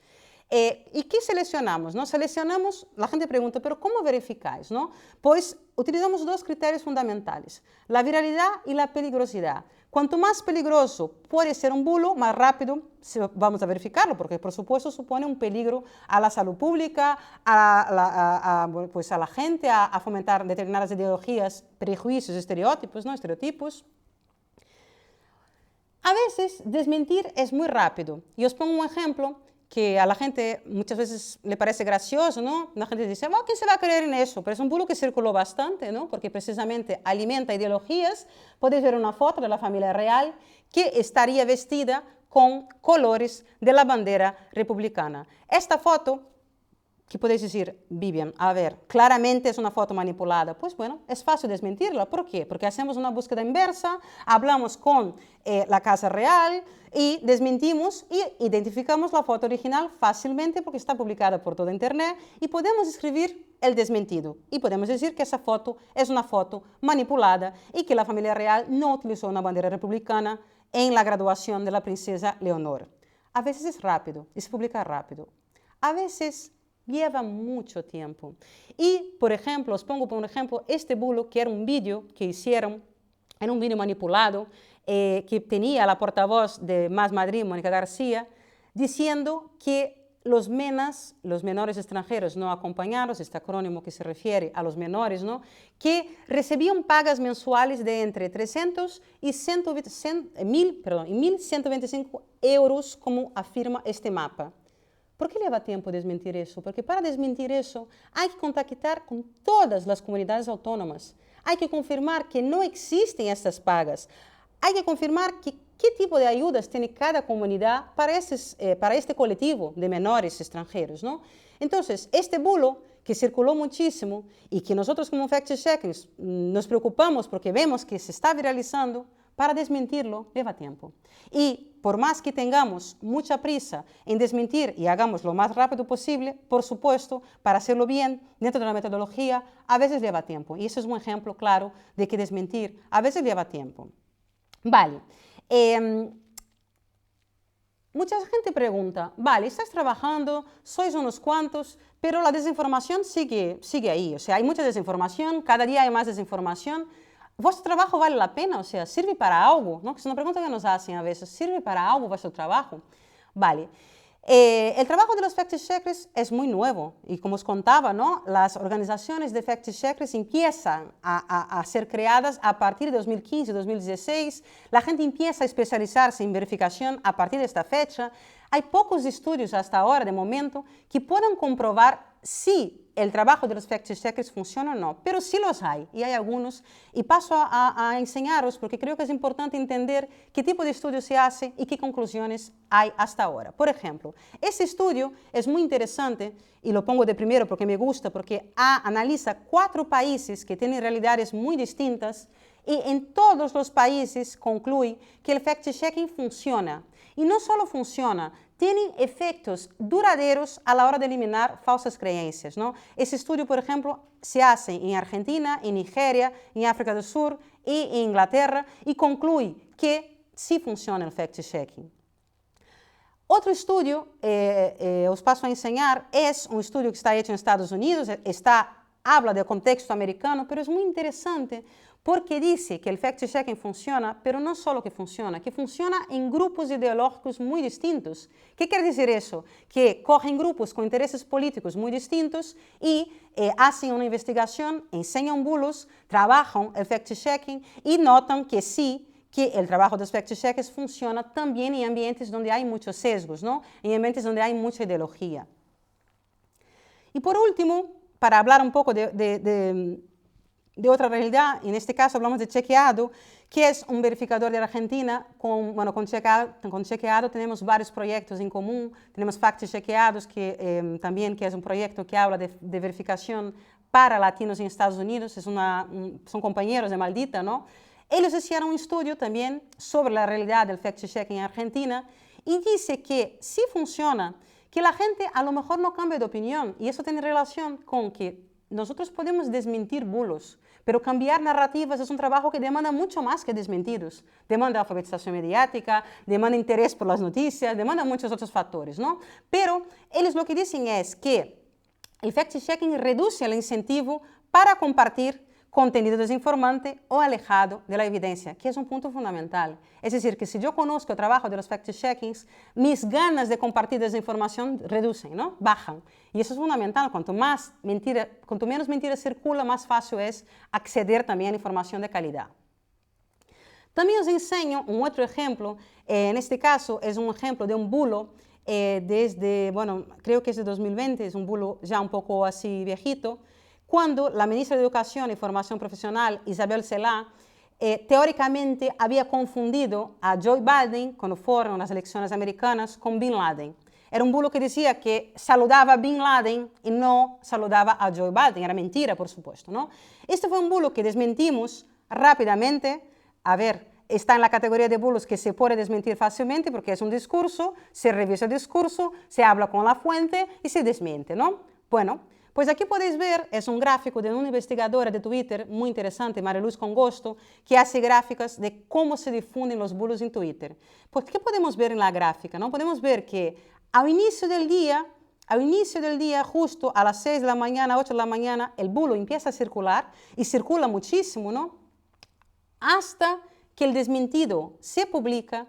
¿Y qué seleccionamos? ¿No? Seleccionamos, la gente pregunta, ¿pero cómo verificáis? ¿No? Pues utilizamos 2 criterios fundamentales, la viralidad y la peligrosidad. Cuanto más peligroso puede ser un bulo, más rápido vamos a verificarlo, porque por supuesto supone un peligro a la salud pública, pues a la gente, a fomentar determinadas ideologías, prejuicios, estereotipos, ¿no? Estereotipos. A veces desmentir es muy rápido. Y os pongo un ejemplo que a la gente muchas veces le parece gracioso, ¿no? La gente dice, bueno, ¿quién se va a creer en eso? Pero es un bulo que circuló bastante, ¿no? Porque precisamente alimenta ideologías. Podéis ver una foto de la familia real que estaría vestida con colores de la bandera republicana. Esta foto, que podéis decir, Vivian, a ver, claramente es una foto manipulada. Pues bueno, es fácil desmentirla. ¿Por qué? Porque hacemos una búsqueda inversa, hablamos con la Casa Real y desmentimos y identificamos la foto original fácilmente porque está publicada por toda Internet y podemos escribir el desmentido. Y podemos decir que esa foto es una foto manipulada y que la familia real no utilizó una bandera republicana en la graduación de la princesa Leonor. A veces es rápido y se publica rápido. A veces lleva mucho tiempo. Y, por ejemplo, os pongo por ejemplo este bulo, que era un vídeo que hicieron, era un vídeo manipulado, que tenía la portavoz de Más Madrid, Mónica García, diciendo que los MENAs, los menores extranjeros no acompañados, este acrónimo que se refiere a los menores, ¿no? Que recibían pagas mensuales de entre 300 y 1.125 euros, como afirma este mapa. ¿Por qué lleva tiempo desmentir eso? Porque para desmentir eso hay que contactar con todas las comunidades autónomas. Hay que confirmar que no existen estas pagas. Hay que confirmar qué tipo de ayudas tiene cada comunidad para este colectivo de menores extranjeros, ¿no? Entonces, este bulo que circuló muchísimo y que nosotros como fact-checkers nos preocupamos porque vemos que se está viralizando, para desmentirlo lleva tiempo. Y por más que tengamos mucha prisa en desmentir y hagamos lo más rápido posible, por supuesto, para hacerlo bien, dentro de la metodología, a veces lleva tiempo. Y eso es un ejemplo claro de que desmentir a veces lleva tiempo. Vale. Mucha gente pregunta, vale, estás trabajando, sois unos cuantos, pero la desinformación sigue ahí. O sea, hay mucha desinformación, cada día hay más desinformación. ¿Vuestro trabajo vale la pena? O sea, ¿sirve para algo? ¿No? Es una pregunta que nos hacen a veces. ¿Sirve para algo vuestro trabajo? Vale. El trabajo de los fact-checkers es muy nuevo y como os contaba, ¿no? Las organizaciones de fact-checkers empiezan a ser creadas a partir de 2015, 2016. La gente empieza a especializarse en verificación a partir de esta fecha. Hay pocos estudios hasta ahora, de momento, que puedan comprobar si el trabajo de los fact-checkers funciona o no, pero sí los hay, y hay algunos, y paso a enseñaros porque creo que es importante entender qué tipo de estudio se hace y qué conclusiones hay hasta ahora. Por ejemplo, este estudio es muy interesante, y lo pongo de primero porque me gusta, porque analiza 4 países que tienen realidades muy distintas, y en todos los países concluye que el fact-checking funciona. Y no solo funciona, tienen efectos duraderos a la hora de eliminar falsas creencias, ¿no? Ese estudio, por ejemplo, se hace en Argentina, en Nigeria, en África del Sur y en Inglaterra, y concluye que sí funciona el fact-checking. Otro estudio, os paso a enseñar, es un estudio que está hecho en Estados Unidos, habla del contexto americano, pero es muy interesante porque dice que el fact-checking funciona, pero no solo que funciona en grupos ideológicos muy distintos. ¿Qué quiere decir eso? Que cogen grupos con intereses políticos muy distintos y hacen una investigación, enseñan bulos, trabajan el fact-checking y notan que sí, que el trabajo de los fact-checkers funciona también en ambientes donde hay muchos sesgos, ¿no? En ambientes donde hay mucha ideología. Y por último, para hablar un poco de otra realidad, en este caso hablamos de Chequeado, que es un verificador de Argentina. Con Chequeado tenemos varios proyectos en común. Tenemos Fact Chequeados, que es un proyecto que habla de verificación para latinos en Estados Unidos. Son compañeros de Maldita, ¿no? Ellos hicieron un estudio también sobre la realidad del fact-checking en Argentina y dice que sí funciona, que la gente a lo mejor no cambia de opinión, y eso tiene relación con que nosotros podemos desmentir bulos, pero cambiar narrativas es un trabajo que demanda mucho más que desmentidos. Demanda alfabetización mediática, demanda interés por las noticias, demanda muchos otros factores, ¿no? Pero ellos lo que dicen es que el fact-checking reduce el incentivo para compartir contenido desinformante o alejado de la evidencia, que es un punto fundamental. Es decir, que si yo conozco el trabajo de los fact-checkings, mis ganas de compartir desinformación reducen, ¿no? Bajan. Y eso es fundamental. Cuanto menos mentira circula, más fácil es acceder también a información de calidad. También os enseño un otro ejemplo. En este caso es un ejemplo de un bulo creo que es de 2020, es un bulo ya un poco así viejito, cuando la ministra de Educación y Formación Profesional, Isabel Cela, teóricamente había confundido a Joe Biden, cuando fueron las elecciones americanas, con Bin Laden. Era un bulo que decía que saludaba a Bin Laden y no saludaba a Joe Biden. Era mentira, por supuesto, ¿no? Este fue un bulo que desmentimos rápidamente. A ver, está en la categoría de bulos que se puede desmentir fácilmente porque es un discurso, se revisa el discurso, se habla con la fuente y se desmiente, ¿no? Bueno, pues aquí podéis ver, es un gráfico de una investigadora de Twitter muy interesante, Mariluz Congosto, que hace gráficas de cómo se difunden los bulos en Twitter. Pues, ¿qué podemos ver en la gráfica? ¿No? Podemos ver que al inicio del día, justo a las 6 de la mañana, 8 de la mañana, el bulo empieza a circular y circula muchísimo, ¿no? Hasta que el desmentido se publica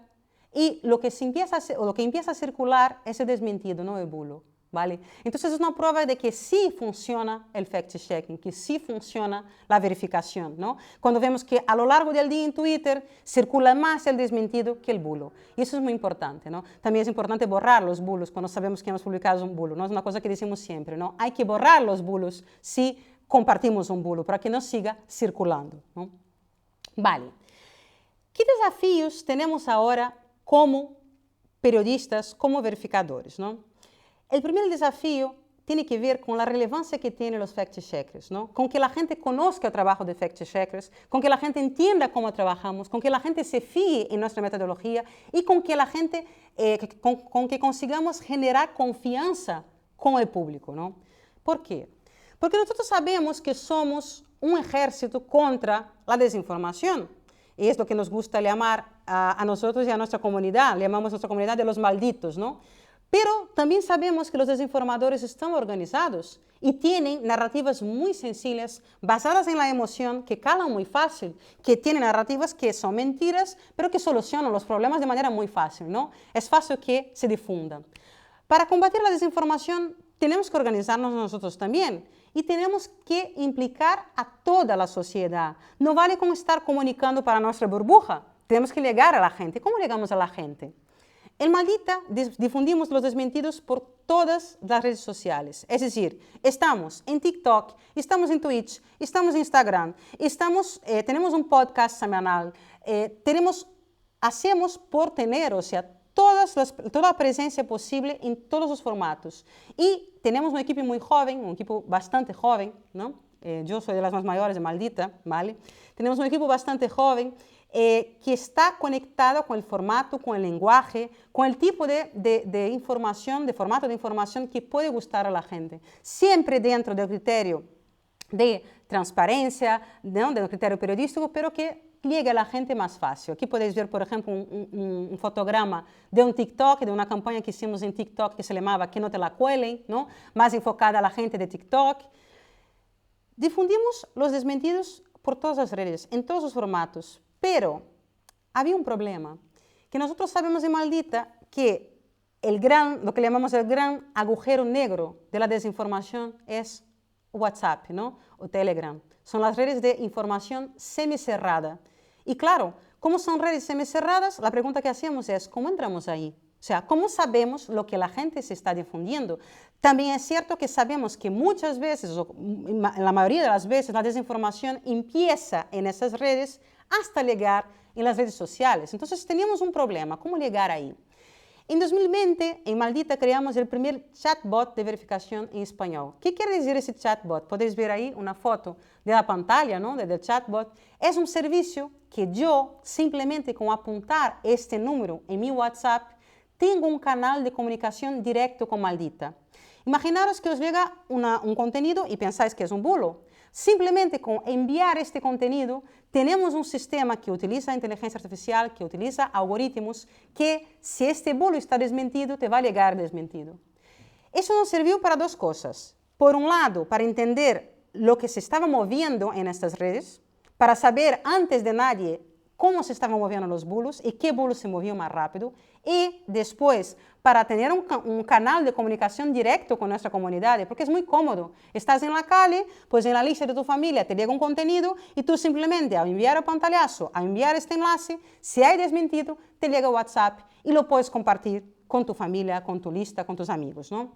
y lo que empieza a circular es el desmentido, no el bulo. ¿Vale? Entonces es una prueba de que sí funciona el fact-checking, que sí funciona la verificación, ¿no? Cuando vemos que a lo largo del día en Twitter circula más el desmentido que el bulo. Y eso es muy importante, ¿no? También es importante borrar los bulos cuando sabemos que hemos publicado un bulo, ¿no? Es una cosa que decimos siempre, ¿no? Hay que borrar los bulos si compartimos un bulo para que no siga circulando, ¿no? Vale. ¿Qué desafíos tenemos ahora como periodistas, como verificadores, ¿no? El primer desafío tiene que ver con la relevancia que tienen los fact-checkers, ¿no? Con que la gente conozca el trabajo de fact-checkers, con que la gente entienda cómo trabajamos, con que la gente se fíe en nuestra metodología y con que la gente, con que consigamos generar confianza con el público, ¿no? ¿Por qué? Porque nosotros sabemos que somos un ejército contra la desinformación. Y es lo que nos gusta llamar a nosotros y a nuestra comunidad. Le llamamos a nuestra comunidad de los malditos, ¿no? Pero también sabemos que los desinformadores están organizados y tienen narrativas muy sencillas, basadas en la emoción, que calan muy fácil, que tienen narrativas que son mentiras, pero que solucionan los problemas de manera muy fácil, ¿no? Es fácil que se difundan. Para combatir la desinformación tenemos que organizarnos nosotros también y tenemos que implicar a toda la sociedad. No vale con estar comunicando para nuestra burbuja, tenemos que llegar a la gente. ¿Cómo llegamos a la gente? En Maldita difundimos los desmentidos por todas las redes sociales. Es decir, estamos en TikTok, estamos en Twitch, estamos en Instagram, tenemos un podcast semanal, hacemos por tener, o sea, toda la presencia posible en todos los formatos. Y tenemos un equipo muy joven, un equipo bastante joven, ¿no? Yo soy de las más mayores de Maldita, ¿vale? Tenemos un equipo bastante joven que está conectado con el formato, con el lenguaje, con el tipo de información, de formato de información que puede gustar a la gente. Siempre dentro del criterio de transparencia, ¿no? Del criterio periodístico, pero que llegue a la gente más fácil. Aquí podéis ver, por ejemplo, un fotograma de un TikTok, de una campaña que hicimos en TikTok que se llamaba Que no te la cuelen, ¿no? Más enfocada a la gente de TikTok. Difundimos los desmentidos por todas las redes, en todos los formatos, pero había un problema, que nosotros sabemos en Maldita que lo que llamamos el gran agujero negro de la desinformación es WhatsApp, ¿no? O Telegram. Son las redes de información semicerrada. Y claro, como son redes semicerradas, la pregunta que hacemos es, ¿cómo entramos ahí? O sea, ¿cómo sabemos lo que la gente se está difundiendo? También es cierto que sabemos que muchas veces, o en la mayoría de las veces, la desinformación empieza en esas redes hasta llegar en las redes sociales. Entonces, teníamos un problema, ¿cómo llegar ahí? En 2020, en Maldita, creamos el primer chatbot de verificación en español. ¿Qué quiere decir ese chatbot? Podéis ver ahí una foto de la pantalla, ¿no? Del chatbot. Es un servicio que yo, simplemente con apuntar este número en mi WhatsApp, tengo un canal de comunicación directo con Maldita. Imaginaros que os llega un contenido y pensáis que es un bulo. Simplemente con enviar este contenido, tenemos un sistema que utiliza inteligencia artificial, que utiliza algoritmos, que si este bulo está desmentido, te va a llegar desmentido. Eso nos sirvió para dos cosas. Por un lado, para entender lo que se estaba moviendo en estas redes, para saber antes de nadie cómo se estaban moviendo los bulos y qué bulos se movían más rápido. Y después, para tener un canal de comunicación directo con nuestra comunidad, porque es muy cómodo. Estás en la calle, pues en la lista de tu familia te llega un contenido y tú simplemente al enviar el pantallazo, al enviar este enlace, si hay desmentido, te llega WhatsApp y lo puedes compartir con tu familia, con tu lista, con tus amigos, ¿no?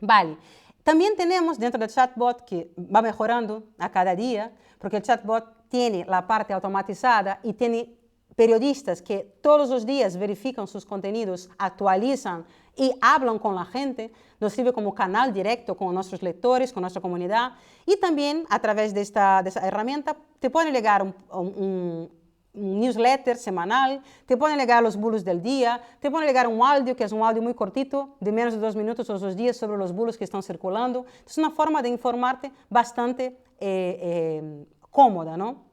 Vale. También tenemos dentro del chatbot, que va mejorando a cada día, porque el chatbot tiene la parte automatizada y tiene periodistas que todos los días verifican sus contenidos, actualizan y hablan con la gente, nos sirve como canal directo con nuestros lectores, con nuestra comunidad, y también a través de esa herramienta te puede llegar un newsletter semanal, te pueden llegar los bulos del día, te pueden llegar un audio, que es un audio muy cortito, de menos de 2 minutos todos los días sobre los bulos que están circulando. Es una forma de informarte bastante cómoda, ¿no?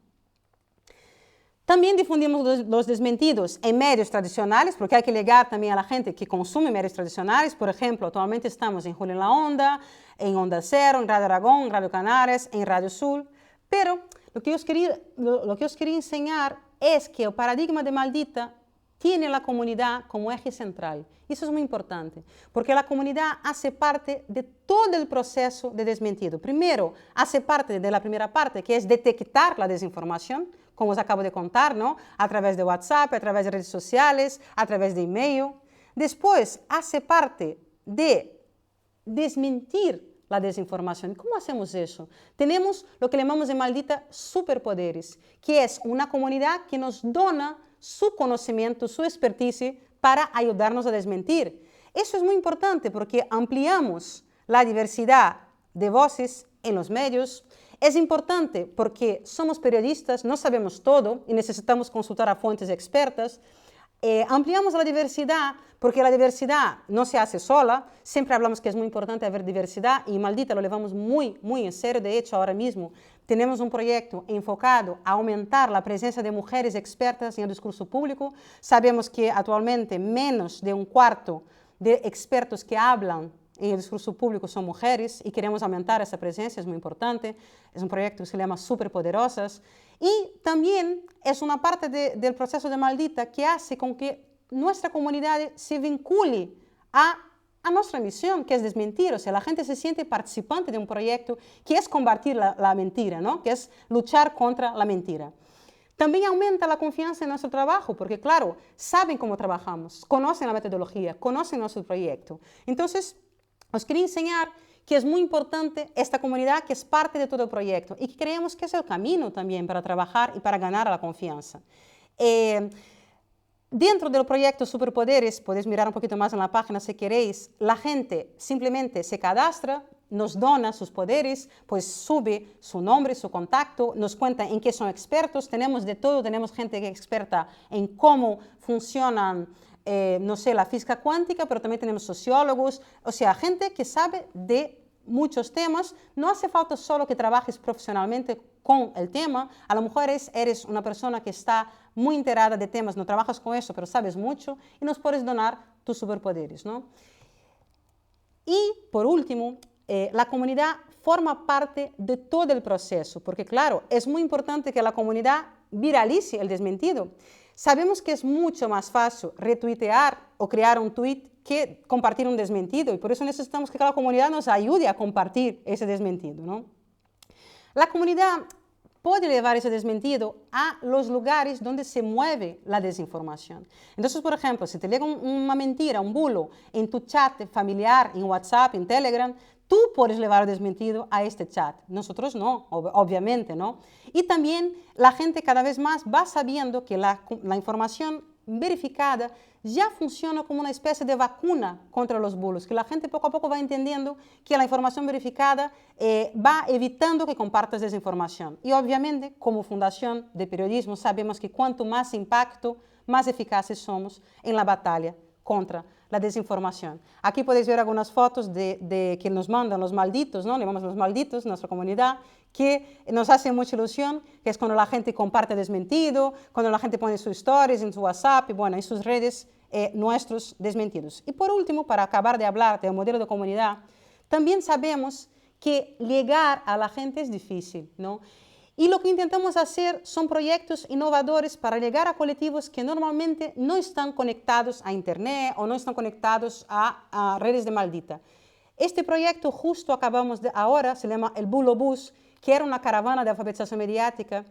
También difundimos los desmentidos en medios tradicionales, porque hay que llegar también a la gente que consume medios tradicionales. Por ejemplo, actualmente estamos en Julio en la Onda, en Onda Cero, en Radio Aragón, en Radio Canarias, en Radio Sur. Pero lo que os quería enseñar es que el paradigma de Maldita tiene la comunidad como eje central. Y eso es muy importante, porque la comunidad hace parte de todo el proceso de desmentido. Primero, hace parte de la primera parte, que es detectar la desinformación, como os acabo de contar, ¿no? A través de WhatsApp, a través de redes sociales, a través de email. Después, hace parte de desmentir la desinformación. ¿Cómo hacemos eso? Tenemos lo que llamamos en Maldita superpoderes, que es una comunidad que nos dona su conocimiento, su expertise para ayudarnos a desmentir. Eso es muy importante porque ampliamos la diversidad de voces en los medios. Es importante porque somos periodistas, no sabemos todo y necesitamos consultar a fuentes expertas. Ampliamos la diversidad porque la diversidad no se hace sola. Siempre hablamos que es muy importante haber diversidad y Maldita lo llevamos muy en serio. De hecho, ahora mismo tenemos un proyecto enfocado a aumentar la presencia de mujeres expertas en el discurso público. Sabemos que actualmente menos de un cuarto de expertos que hablan en el discurso público son mujeres y queremos aumentar esa presencia, es muy importante. Es un proyecto que se llama Superpoderosas. Y también es una parte del proceso de Maldita que hace con que nuestra comunidad se vincule a nuestra misión, que es desmentir. O sea, la gente se siente participante de un proyecto que es combatir la mentira, ¿no? Que es luchar contra la mentira. También aumenta la confianza en nuestro trabajo, porque claro, saben cómo trabajamos, conocen la metodología, conocen nuestro proyecto. Entonces, Os quería enseñar que es muy importante esta comunidad que es parte de todo el proyecto y que creemos que es el camino también para trabajar y para ganar la confianza. Dentro del proyecto Superpoderes, podéis mirar un poquito más en la página si queréis, la gente simplemente se cadastra, nos dona sus poderes, pues sube su nombre, su contacto, nos cuenta en qué son expertos, tenemos de todo, tenemos gente que es experta en cómo funcionan, no sé, la física cuántica, pero también tenemos sociólogos, o sea, gente que sabe de muchos temas. No hace falta solo que trabajes profesionalmente con el tema, a lo mejor eres una persona que está muy enterada de temas, no trabajas con eso, pero sabes mucho y nos puedes donar tus superpoderes, ¿no? Y por último, la comunidad forma parte de todo el proceso, porque claro, es muy importante que la comunidad viralice el desmentido. Sabemos que es mucho más fácil retuitear o crear un tweet que compartir un desmentido, y por eso necesitamos que la comunidad nos ayude a compartir ese desmentido, ¿no? La comunidad puede llevar ese desmentido a los lugares donde se mueve la desinformación. Entonces, por ejemplo, si te llega una mentira, un bulo en tu chat familiar, en WhatsApp, en Telegram, tú puedes llevar el desmentido a este chat. Nosotros no, obviamente, ¿no? Y también la gente cada vez más va sabiendo que la información verificada ya funciona como una especie de vacuna contra los bulos, que la gente poco a poco va entendiendo que la información verificada va evitando que compartas desinformación. Y obviamente, como Fundación de Periodismo, sabemos que cuanto más impacto, más eficaces somos en la batalla contra la desinformación. Aquí podéis ver algunas fotos de que nos mandan los malditos, ¿no? Le llamamos los malditos, nuestra comunidad, que nos hace mucha ilusión, que es cuando la gente comparte desmentido, cuando la gente pone sus stories en su WhatsApp y bueno, en sus redes nuestros desmentidos. Y por último, para acabar de hablar del modelo de comunidad, también sabemos que llegar a la gente es difícil, ¿no? Y lo que intentamos hacer son proyectos innovadores para llegar a colectivos que normalmente no están conectados a Internet o no están conectados a redes de maldita. Este proyecto justo acabamos de ahora, se llama el Bulo Bus, que era una caravana de alfabetización mediática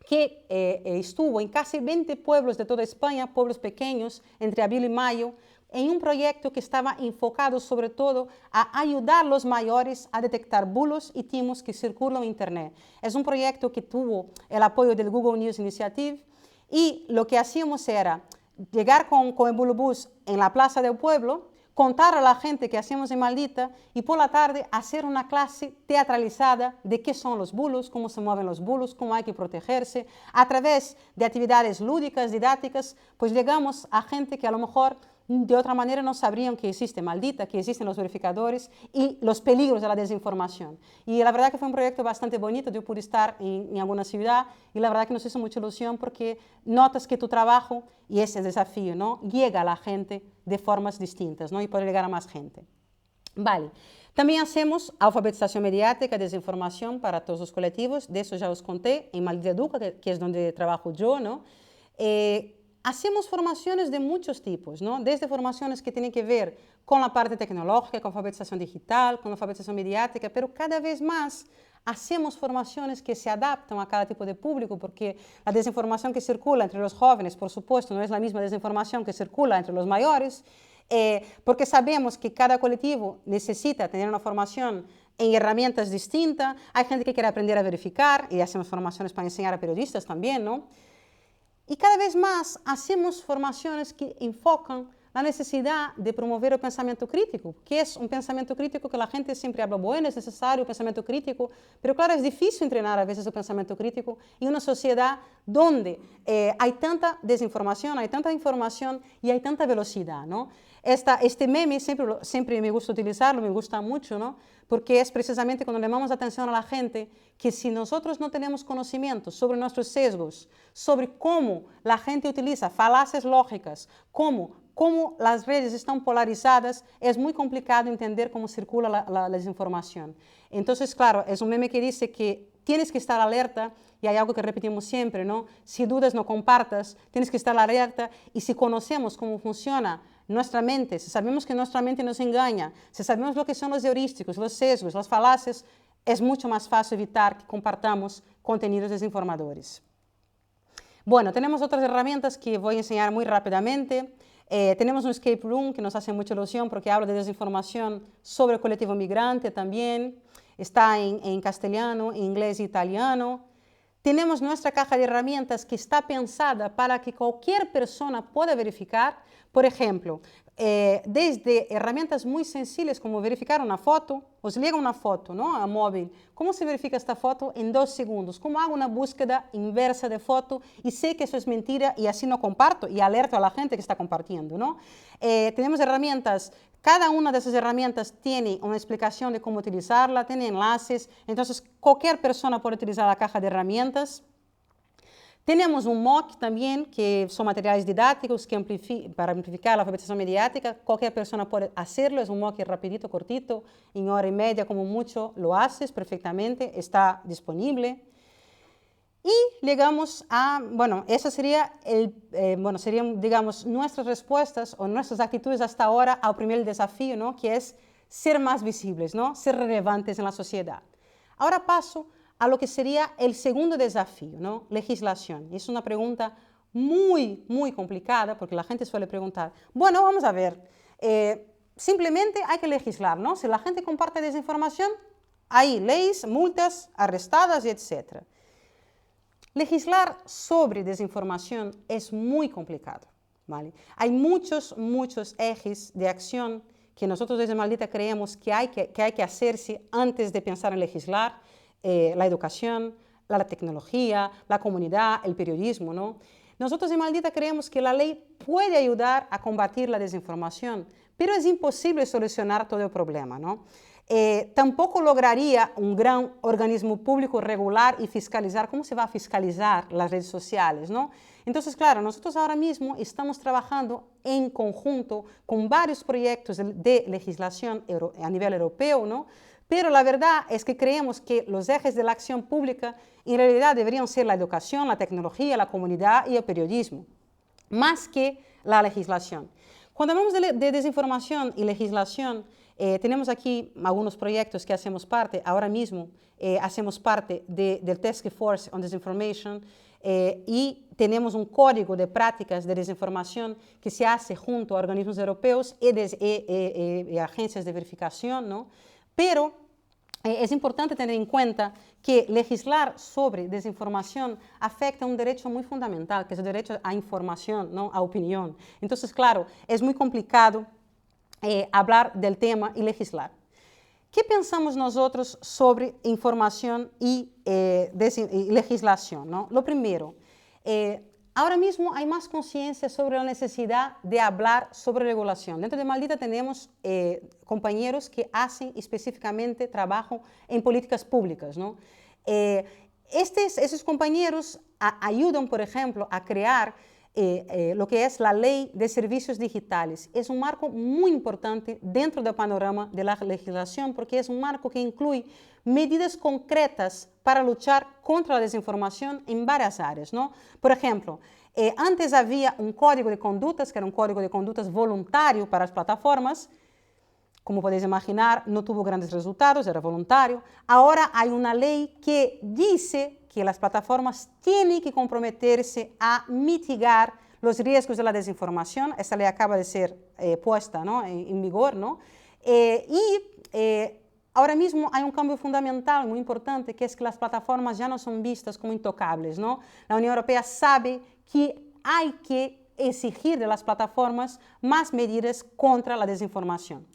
que estuvo en casi 20 pueblos de toda España, pueblos pequeños, entre abril y mayo, en un proyecto que estaba enfocado sobre todo a ayudar a los mayores a detectar bulos y timos que circulan en Internet. Es un proyecto que tuvo el apoyo del Google News Initiative y lo que hacíamos era llegar con el Bulo Bus en la plaza del pueblo, contar a la gente que hacíamos en Maldita y por la tarde hacer una clase teatralizada de qué son los bulos, cómo se mueven los bulos, cómo hay que protegerse. A través de actividades lúdicas, didácticas, pues llegamos a gente que a lo mejor de otra manera no sabrían que existe Maldita, que existen los verificadores y los peligros de la desinformación. Y la verdad que fue un proyecto bastante bonito, yo pude estar en alguna ciudad y la verdad que nos hizo mucha ilusión porque notas que tu trabajo, y ese es el desafío, ¿no? Llega a la gente de formas distintas, ¿no? Y puede llegar a más gente. Vale. También hacemos alfabetización mediática, desinformación para todos los colectivos, de eso ya os conté, en Maldita Educa, que es donde trabajo yo, ¿no? Hacemos formaciones de muchos tipos, ¿no? Desde formaciones que tienen que ver con la parte tecnológica, con alfabetización digital, con alfabetización mediática, pero cada vez más hacemos formaciones que se adaptan a cada tipo de público, porque la desinformación que circula entre los jóvenes, por supuesto, no es la misma desinformación que circula entre los mayores, porque sabemos que cada colectivo necesita tener una formación en herramientas distintas. Hay gente que quiere aprender a verificar y hacemos formaciones para enseñar a periodistas también, ¿no? Y cada vez más hacemos formaciones que enfocan la necesidad de promover el pensamiento crítico, que es un pensamiento crítico que la gente siempre habla, bueno, es necesario el pensamiento crítico, pero claro, es difícil entrenar a veces el pensamiento crítico en una sociedad donde hay tanta desinformación, hay tanta información y hay tanta velocidad, ¿no? Este meme siempre me gusta utilizarlo, me gusta mucho, ¿no? Porque es precisamente cuando le llamamos atención a la gente que si nosotros no tenemos conocimiento sobre nuestros sesgos, sobre cómo la gente utiliza falacias lógicas, cómo las redes están polarizadas, es muy complicado entender cómo circula la desinformación. Entonces, claro, es un meme que dice que tienes que estar alerta, y hay algo que repetimos siempre, ¿no? Si dudas, no compartas, tienes que estar alerta, y si conocemos cómo funciona nuestra mente, si sabemos que nuestra mente nos engaña, si sabemos lo que son los heurísticos, los sesgos, las falacias, es mucho más fácil evitar que compartamos contenidos desinformadores. Bueno, tenemos otras herramientas que voy a enseñar muy rápidamente. Tenemos un escape room que nos hace mucha ilusión porque habla de desinformación sobre el colectivo migrante también. Está en castellano, inglés e italiano. Tenemos nuestra caja de herramientas que está pensada para que cualquier persona pueda verificar, por ejemplo, desde herramientas muy sencillas como verificar una foto, os llega una foto, ¿no?, a móvil. ¿Cómo se verifica esta foto? En 2 segundos. ¿Cómo hago una búsqueda inversa de foto y sé que eso es mentira y así no comparto y alerto a la gente que está compartiendo, ¿no? Tenemos herramientas. Cada una de esas herramientas tiene una explicación de cómo utilizarla, tiene enlaces, entonces cualquier persona puede utilizar la caja de herramientas. Tenemos un MOOC también, que son materiales didácticos que para amplificar la alfabetización mediática. Cualquier persona puede hacerlo, es un MOOC rapidito, cortito, en hora y media como mucho lo haces perfectamente, está disponible. Y llegamos a, bueno, esa sería serían, digamos, nuestras respuestas o nuestras actitudes hasta ahora al primer desafío, ¿no?, que es ser más visibles, ¿no?, ser relevantes en la sociedad. Ahora paso a lo que sería el segundo desafío, ¿no?, legislación. Y es una pregunta muy, muy complicada porque la gente suele preguntar, bueno, vamos a ver, simplemente hay que legislar, ¿no? Si la gente comparte desinformación, hay leyes, multas, arrestadas, etc. Legislar sobre desinformación es muy complicado, ¿vale? Hay muchos ejes de acción que nosotros desde Maldita creemos que hay que hacerse antes de pensar en legislar. La educación, la tecnología, la comunidad, el periodismo, ¿no? Nosotros en Maldita creemos que la ley puede ayudar a combatir la desinformación, pero es imposible solucionar todo el problema, ¿no? Tampoco lograría un gran organismo público regular y fiscalizar. ¿Cómo se va a fiscalizar las redes sociales, no? Entonces, claro, nosotros ahora mismo estamos trabajando en conjunto con varios proyectos de legislación a nivel europeo, ¿no? Pero la verdad es que creemos que los ejes de la acción pública en realidad deberían ser la educación, la tecnología, la comunidad y el periodismo, más que la legislación. Cuando hablamos de desinformación y legislación, tenemos aquí algunos proyectos que hacemos parte. Ahora mismo hacemos parte del Task Force on Disinformation y tenemos un código de prácticas de desinformación que se hace junto a organismos europeos y agencias de verificación, ¿no? Pero es importante tener en cuenta que legislar sobre desinformación afecta un derecho muy fundamental, que es el derecho a información, ¿no?, a opinión. Entonces, claro, es muy complicado hablar del tema y legislar. ¿Qué pensamos nosotros sobre información y legislación, ¿no? Lo primero, ahora mismo hay más conciencia sobre la necesidad de hablar sobre regulación. Dentro de Maldita tenemos compañeros que hacen específicamente trabajo en políticas públicas, ¿no? Esos compañeros ayudan, por ejemplo, a crear lo que es la Ley de Servicios Digitales. Es un marco muy importante dentro del panorama de la legislación porque es un marco que incluye medidas concretas para luchar contra la desinformación en varias áreas, ¿no? Por ejemplo, antes había un código de conductas, que era un código de conductas voluntario para las plataformas. Como podéis imaginar, no tuvo grandes resultados, era voluntario. Ahora hay una ley que dice que las plataformas tienen que comprometerse a mitigar los riesgos de la desinformación. Esta ley acaba de ser puesta, ¿no?, en vigor, ¿no? Ahora mismo hay un cambio fundamental, muy importante, que es que las plataformas ya no son vistas como intocables, ¿no? La Unión Europea sabe que hay que exigir de las plataformas más medidas contra la desinformación.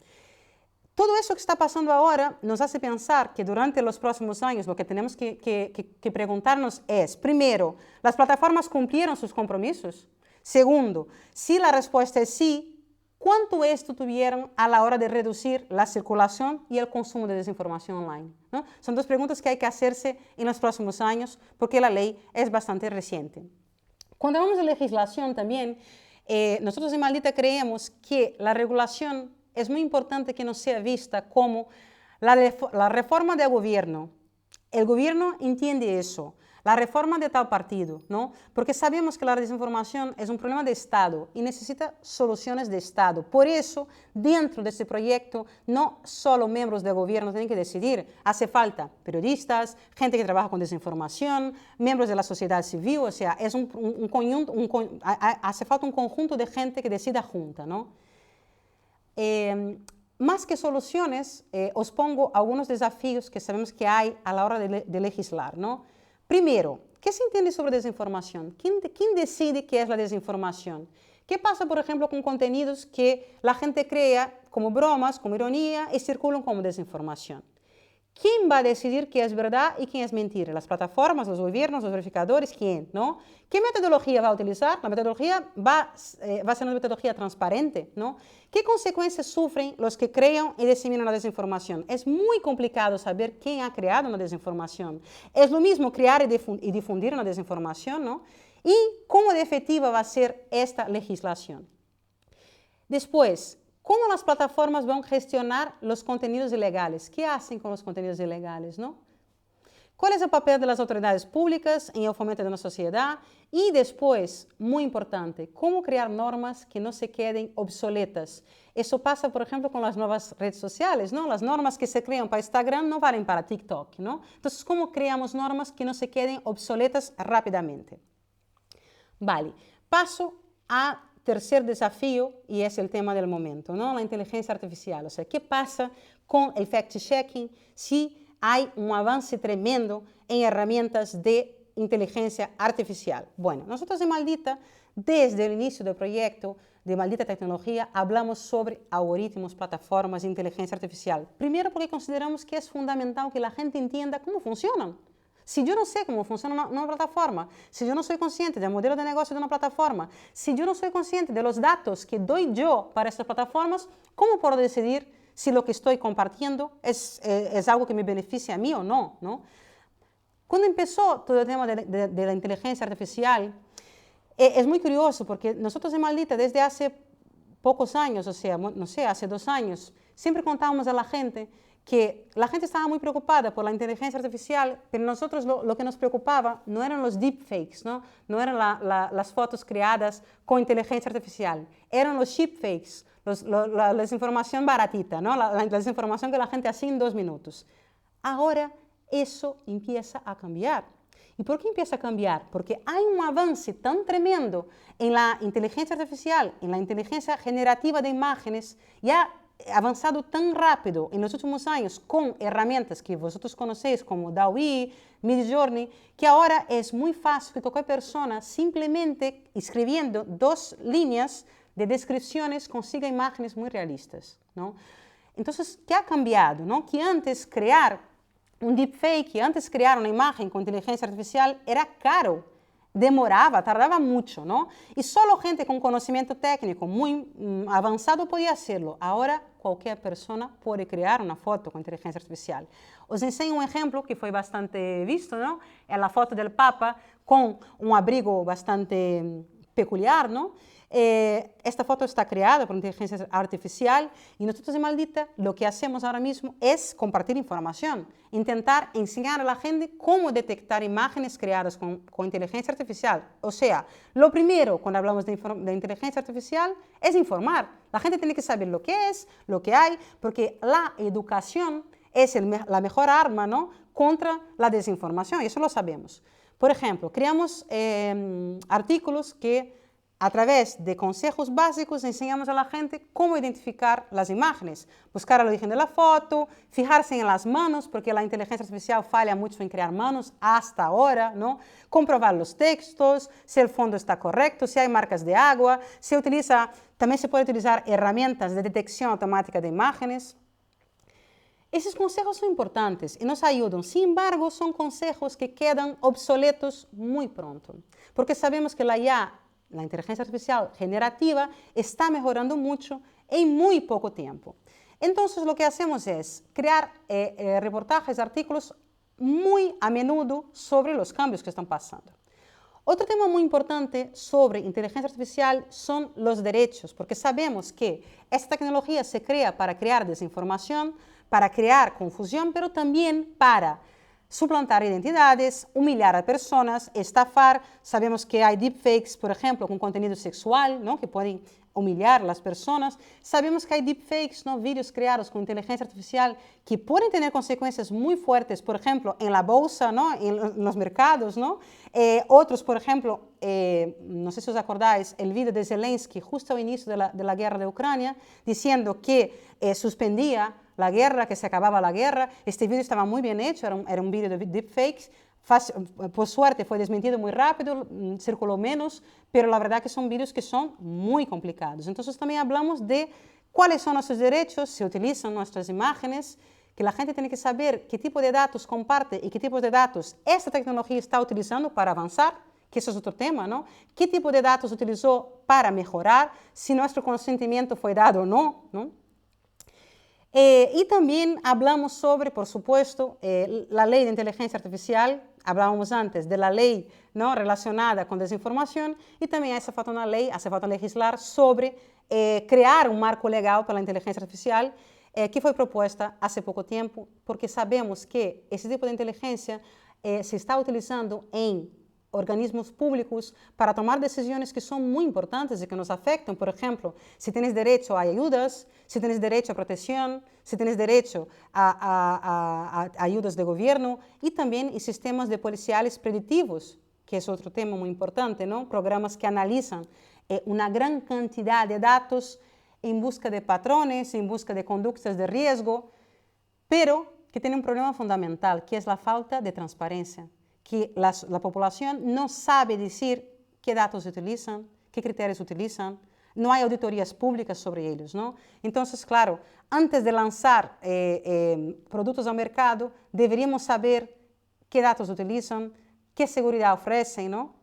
Todo eso que está pasando ahora nos hace pensar que durante los próximos años lo que tenemos que preguntarnos es, primero, ¿las plataformas cumplieron sus compromisos? Segundo, si la respuesta es sí, ¿cuánto esto tuvieron a la hora de reducir la circulación y el consumo de desinformación online, ¿no? Son dos preguntas que hay que hacerse en los próximos años porque la ley es bastante reciente. Cuando hablamos de legislación también, nosotros en Maldita creemos que la regulación es muy importante que no sea vista como la reforma del gobierno. El gobierno entiende eso. la reforma de tal partido, ¿no? Porque sabemos que la desinformación es un problema de Estado y necesita soluciones de Estado. Por eso, dentro de este proyecto, no solo miembros del gobierno tienen que decidir, hace falta periodistas, gente que trabaja con desinformación, miembros de la sociedad civil, o sea, es hace falta un conjunto de gente que decida junta, ¿no? Más que soluciones, os pongo algunos desafíos que sabemos que hay a la hora de legislar, ¿no? Primero, ¿qué se entiende sobre desinformación? ¿Quién decide qué es la desinformación? ¿Qué pasa, por ejemplo, con contenidos que la gente crea como bromas, como ironía y circulan como desinformación? ¿Quién va a decidir qué es verdad y quién es mentira? ¿Las plataformas, los gobiernos, los verificadores? ¿Quién? ¿No? ¿Qué metodología va a utilizar? La metodología va a ser una metodología transparente, ¿no? ¿Qué consecuencias sufren los que crean y diseminan la desinformación? Es muy complicado saber quién ha creado una desinformación. Es lo mismo crear y difundir una desinformación, ¿no? ¿Y cómo de efectiva va a ser esta legislación? Después, ¿cómo las plataformas van a gestionar los contenidos ilegales? ¿Qué hacen con los contenidos ilegales, no? ¿Cuál es el papel de las autoridades públicas en el fomento de una sociedad? Y después, muy importante, ¿cómo crear normas que no se queden obsoletas? Eso pasa, por ejemplo, con las nuevas redes sociales, ¿no? Las normas que se crean para Instagram no valen para TikTok, ¿no? Entonces, ¿cómo creamos normas que no se queden obsoletas rápidamente? Vale, paso a tercer desafío y es el tema del momento, ¿no? La inteligencia artificial. O sea, ¿qué pasa con el fact-checking si hay un avance tremendo en herramientas de inteligencia artificial? Bueno, nosotros en Maldita, desde el inicio del proyecto de Maldita Tecnología, hablamos sobre algoritmos, plataformas de inteligencia artificial. Primero porque consideramos que es fundamental que la gente entienda cómo funcionan. Si yo no sé cómo funciona una plataforma, si yo no soy consciente del modelo de negocio de una plataforma, si yo no soy consciente de los datos que doy yo para estas plataformas, ¿cómo puedo decidir si lo que estoy compartiendo es algo que me beneficia a mí o no, ¿no? Cuando empezó todo el tema de la inteligencia artificial, es muy curioso porque nosotros en Maldita desde hace pocos años, o sea, no sé, hace 2 años, siempre contábamos a la gente que la gente estaba muy preocupada por la inteligencia artificial, pero nosotros lo que nos preocupaba no eran los deepfakes, no eran las fotos creadas con inteligencia artificial, eran los cheapfakes, la desinformación baratita, ¿no? la desinformación que la gente hacía en 2 minutos. Ahora eso empieza a cambiar. ¿Y por qué empieza a cambiar? Porque hay un avance tan tremendo en la inteligencia artificial, en la inteligencia generativa de imágenes, ya avançado tan rápido en los últimos años con herramientas que vosotros conocéis como DALL-E, Midjourney, que ahora es muy fácil que cualquier persona simplemente escribiendo 2 líneas de descripciones consiga imágenes muy realistas, ¿no? Entonces, ¿qué ha cambiado? ¿No? Que antes crear un deepfake, que antes crear una imagen con inteligencia artificial era caro, demoraba, tardaba mucho, ¿no? Y solo gente con conocimiento técnico muy avanzado podía hacerlo. Ahora cualquier persona puede crear una foto con inteligencia artificial. Os enseño un ejemplo que fue bastante visto, ¿no? Es la foto del Papa con un abrigo bastante peculiar, ¿no? Esta foto está creada por inteligencia artificial y nosotros en Maldita lo que hacemos ahora mismo es compartir información, intentar enseñar a la gente cómo detectar imágenes creadas con inteligencia artificial. O sea, lo primero cuando hablamos de inteligencia artificial es informar. La gente tiene que saber lo que es, lo que hay, porque la educación es la mejor arma, ¿no?, contra la desinformación, y eso lo sabemos. Por ejemplo, creamos artículos que a través de consejos básicos enseñamos a la gente cómo identificar las imágenes, buscar el origen de la foto, fijarse en las manos, porque la inteligencia artificial falla mucho en crear manos hasta ahora, ¿no? Comprobar los textos, si el fondo está correcto, si hay marcas de agua, también se puede utilizar herramientas de detección automática de imágenes. Esos consejos son importantes y nos ayudan, sin embargo, son consejos que quedan obsoletos muy pronto, porque sabemos que la inteligencia artificial generativa está mejorando mucho en muy poco tiempo. Entonces lo que hacemos es crear reportajes, artículos muy a menudo sobre los cambios que están pasando. Otro tema muy importante sobre inteligencia artificial son los derechos, porque sabemos que esta tecnología se crea para crear desinformación, para crear confusión, pero también para suplantar identidades, humilhar a personas, estafar. Sabemos que hay deepfakes, por ejemplo, con contenido sexual, ¿no? Que pueden humilhar a las personas. Sabemos que hay deepfakes, ¿no? Vídeos creados con inteligencia artificial que pueden tener consecuencias muy fuertes, por ejemplo, en la bolsa, ¿no? En los mercados, ¿no? Otros, por ejemplo, no sé si os acordáis, el vídeo de Zelensky justo al inicio de la guerra de Ucrania, diciendo que suspendía la guerra, que se acababa la guerra. Este vídeo estaba muy bien hecho, era un vídeo de deepfakes. Por suerte fue desmentido muy rápido, circuló menos, pero la verdad que son vídeos que son muy complicados. Entonces también hablamos de cuáles son nuestros derechos, se utilizan nuestras imágenes, que la gente tiene que saber qué tipo de datos comparte y qué tipo de datos esta tecnología está utilizando para avanzar, que eso es otro tema, ¿no? ¿Qué tipo de datos utilizó para mejorar, si nuestro consentimiento fue dado o no, ¿no? Y también hablamos sobre, por supuesto, la ley de inteligencia artificial. Hablábamos antes de la ley, ¿no? Relacionada con desinformación, y también hace falta una ley, hace falta legislar sobre crear un marco legal para la inteligencia artificial, que fue propuesta hace poco tiempo, porque sabemos que ese tipo de inteligencia se está utilizando en organismos públicos para tomar decisiones que son muy importantes y que nos afectan. Por ejemplo, si tienes derecho a ayudas, si tienes derecho a protección, si tienes derecho a ayudas de gobierno, y también en sistemas de policiales predictivos, que es otro tema muy importante, ¿no? Programas que analizan una gran cantidad de datos en busca de patrones, en busca de conductas de riesgo, pero que tiene un problema fundamental, que es la falta de transparencia, que la población no sabe decir qué datos utilizan, qué criterios utilizan, no hay auditorías públicas sobre ellos, ¿no? Entonces, claro, antes de lanzar productos al mercado, deberíamos saber qué datos utilizan, qué seguridad ofrecen, ¿no?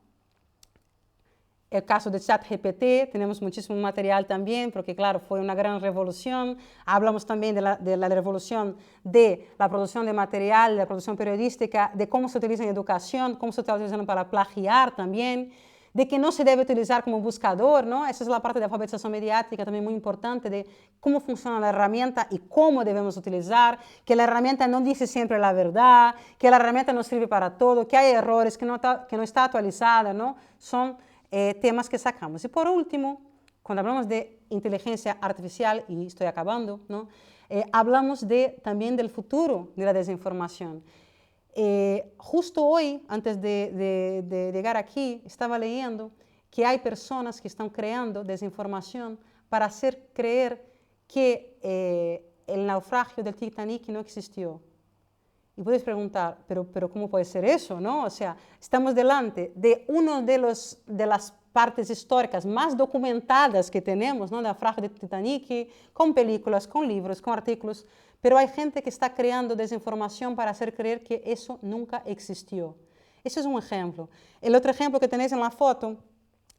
El caso de ChatGPT, tenemos muchísimo material también, porque claro, fue una gran revolución. Hablamos también de la revolución de la producción de material, de la producción periodística, de cómo se utiliza en educación, cómo se está utilizando para plagiar también, de que no se debe utilizar como buscador, ¿no? Esa es la parte de alfabetización mediática también muy importante, de cómo funciona la herramienta y cómo debemos utilizar, que la herramienta no dice siempre la verdad, que la herramienta no sirve para todo, que hay errores, que no está actualizada, ¿no? Son temas que sacamos. Y por último, cuando hablamos de inteligencia artificial, y estoy acabando, ¿no? Hablamos también del futuro de la desinformación. Justo hoy, antes de llegar aquí, estaba leyendo que hay personas que están creando desinformación para hacer creer que el naufragio del Titanic no existió. Y puedes preguntar, pero ¿cómo puede ser eso, no? O sea, estamos delante de una de las partes históricas más documentadas que tenemos, ¿no? Del naufragio del Titanic, con películas, con libros, con artículos, pero hay gente que está creando desinformación para hacer creer que eso nunca existió. Ese es un ejemplo. El otro ejemplo que tenéis en la foto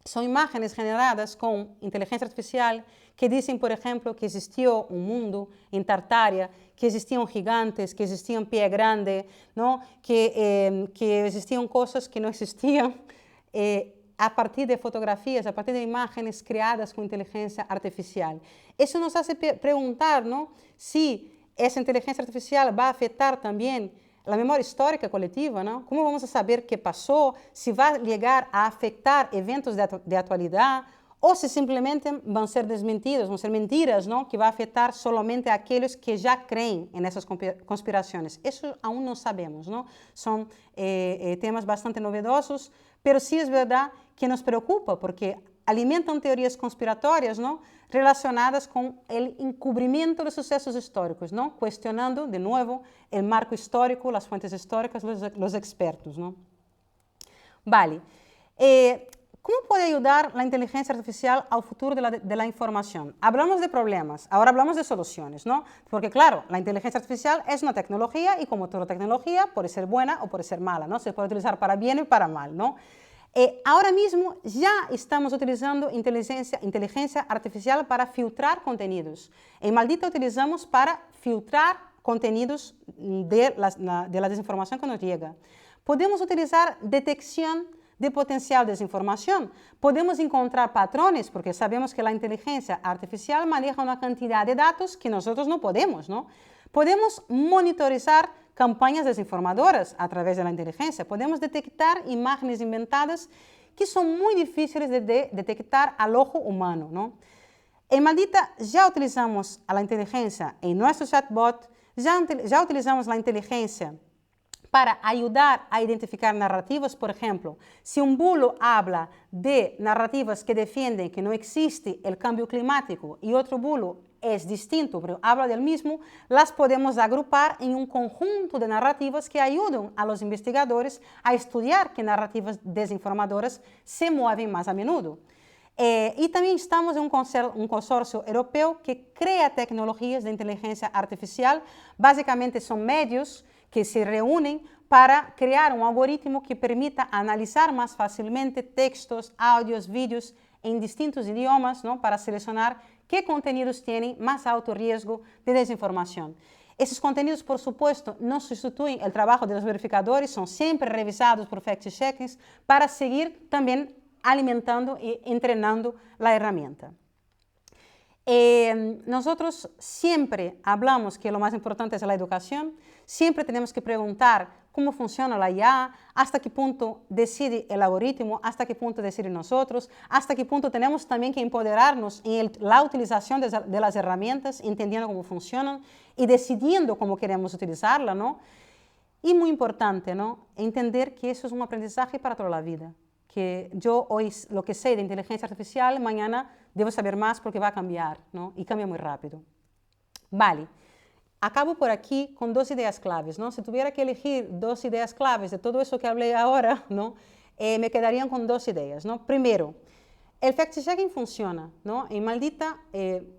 son imágenes generadas con inteligencia artificial que dicen, por ejemplo, que existió un mundo en Tartaria, que existían gigantes, que existían pie grande, ¿no? que existían cosas que no existían, a partir de fotografías, a partir de imágenes creadas con inteligencia artificial. Eso nos hace preguntar, ¿no? Si esa inteligencia artificial va a afectar también la memoria histórica colectiva, ¿no? ¿Cómo vamos a saber qué pasó? Si va a llegar a afectar eventos de actualidad o si simplemente van a ser desmentidos, van a ser mentiras, ¿no? Que va a afectar solamente a aquellos que ya creen en esas conspiraciones. Eso aún no sabemos, ¿no? Son temas bastante novedosos, pero sí es verdad que nos preocupa porque alimentan teorías conspiratorias, ¿no? Relacionadas con el encubrimiento de sucesos históricos, ¿no? Cuestionando de nuevo el marco histórico, las fuentes históricas, los expertos, ¿no? Vale. ¿Cómo puede ayudar la inteligencia artificial al futuro de la información? Hablamos de problemas, ahora hablamos de soluciones, ¿no? Porque claro, la inteligencia artificial es una tecnología y como toda tecnología puede ser buena o puede ser mala, ¿no? Se puede utilizar para bien y para mal, ¿no? Ahora mismo ya estamos utilizando inteligencia artificial para filtrar contenidos. En Maldita utilizamos para filtrar contenidos de la desinformación que nos llega. Podemos utilizar detección de potencial desinformación. Podemos encontrar patrones, porque sabemos que la inteligencia artificial maneja una cantidad de datos que nosotros no podemos, ¿no? Podemos monitorizar campanhas desinformadoras a través de la inteligencia. Podemos detectar imágenes inventadas que son muy difíciles de detectar al ojo humano, ¿no? En Maldita ya utilizamos a la inteligencia en nuestro chatbot, ya utilizamos la inteligencia para ayudar a identificar narrativas. Por ejemplo, si un bulo habla de narrativas que defienden que no existe el cambio climático y otro bulo es distinto, pero habla del mismo, las podemos agrupar en un conjunto de narrativas que ayudan a los investigadores a estudiar qué narrativas desinformadoras se mueven más a menudo. Y también estamos en un consorcio europeo que crea tecnologías de inteligencia artificial. Básicamente son medios que se reúnen para crear un algoritmo que permita analizar más fácilmente textos, audios, vídeos en distintos idiomas, ¿no? Para seleccionar qué contenidos tienen más alto riesgo de desinformación. Esos contenidos, por supuesto, no sustituyen el trabajo de los verificadores, son siempre revisados por fact-checkers para seguir también alimentando y entrenando la herramienta. Nosotros siempre hablamos que lo más importante es la educación, siempre tenemos que preguntar cómo funciona la IA, hasta qué punto decide el algoritmo, hasta qué punto decide nosotros, hasta qué punto tenemos también que empoderarnos en la utilización de las herramientas, entendiendo cómo funcionan y decidiendo cómo queremos utilizarla, ¿no? Y muy importante, ¿no? Entender que eso es un aprendizaje para toda la vida. Que yo hoy lo que sé de inteligencia artificial, mañana debo saber más porque va a cambiar, ¿no? Y cambia muy rápido. Vale, acabo por aquí con dos ideas claves, ¿no? Si tuviera que elegir dos ideas claves de todo eso que hablé ahora, ¿no? Me quedarían con dos ideas, ¿no? Primero, el fact-checking funciona, ¿no? En Maldita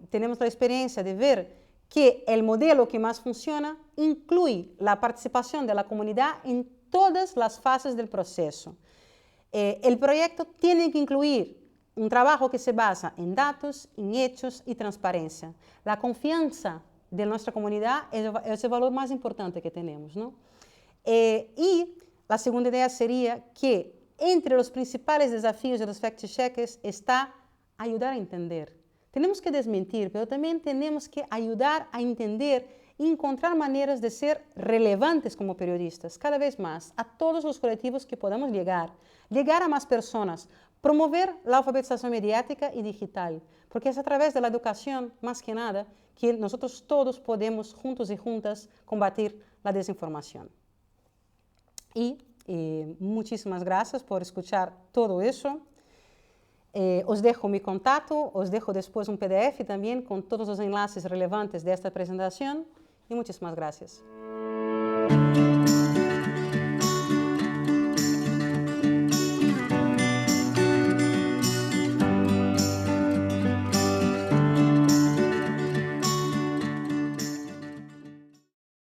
tenemos la experiencia de ver que el modelo que más funciona incluye la participación de la comunidad en todas las fases del proceso. El proyecto tiene que incluir un trabajo que se basa en datos, en hechos y transparencia. La confianza de nuestra comunidad es el valor más importante que tenemos, ¿no? Y la segunda idea sería que entre los principales desafíos de los fact-checkers está ayudar a entender. Tenemos que desmentir, pero también tenemos que ayudar a entender y encontrar maneras de ser relevantes como periodistas, cada vez más, a todos los colectivos que podamos llegar a más personas, promover la alfabetización mediática y digital, porque es a través de la educación, más que nada, que nosotros todos podemos, juntos y juntas, combatir la desinformación. Y muchísimas gracias por escuchar todo eso. Os dejo mi contacto, os dejo después un PDF también con todos los enlaces relevantes de esta presentación y muchísimas gracias.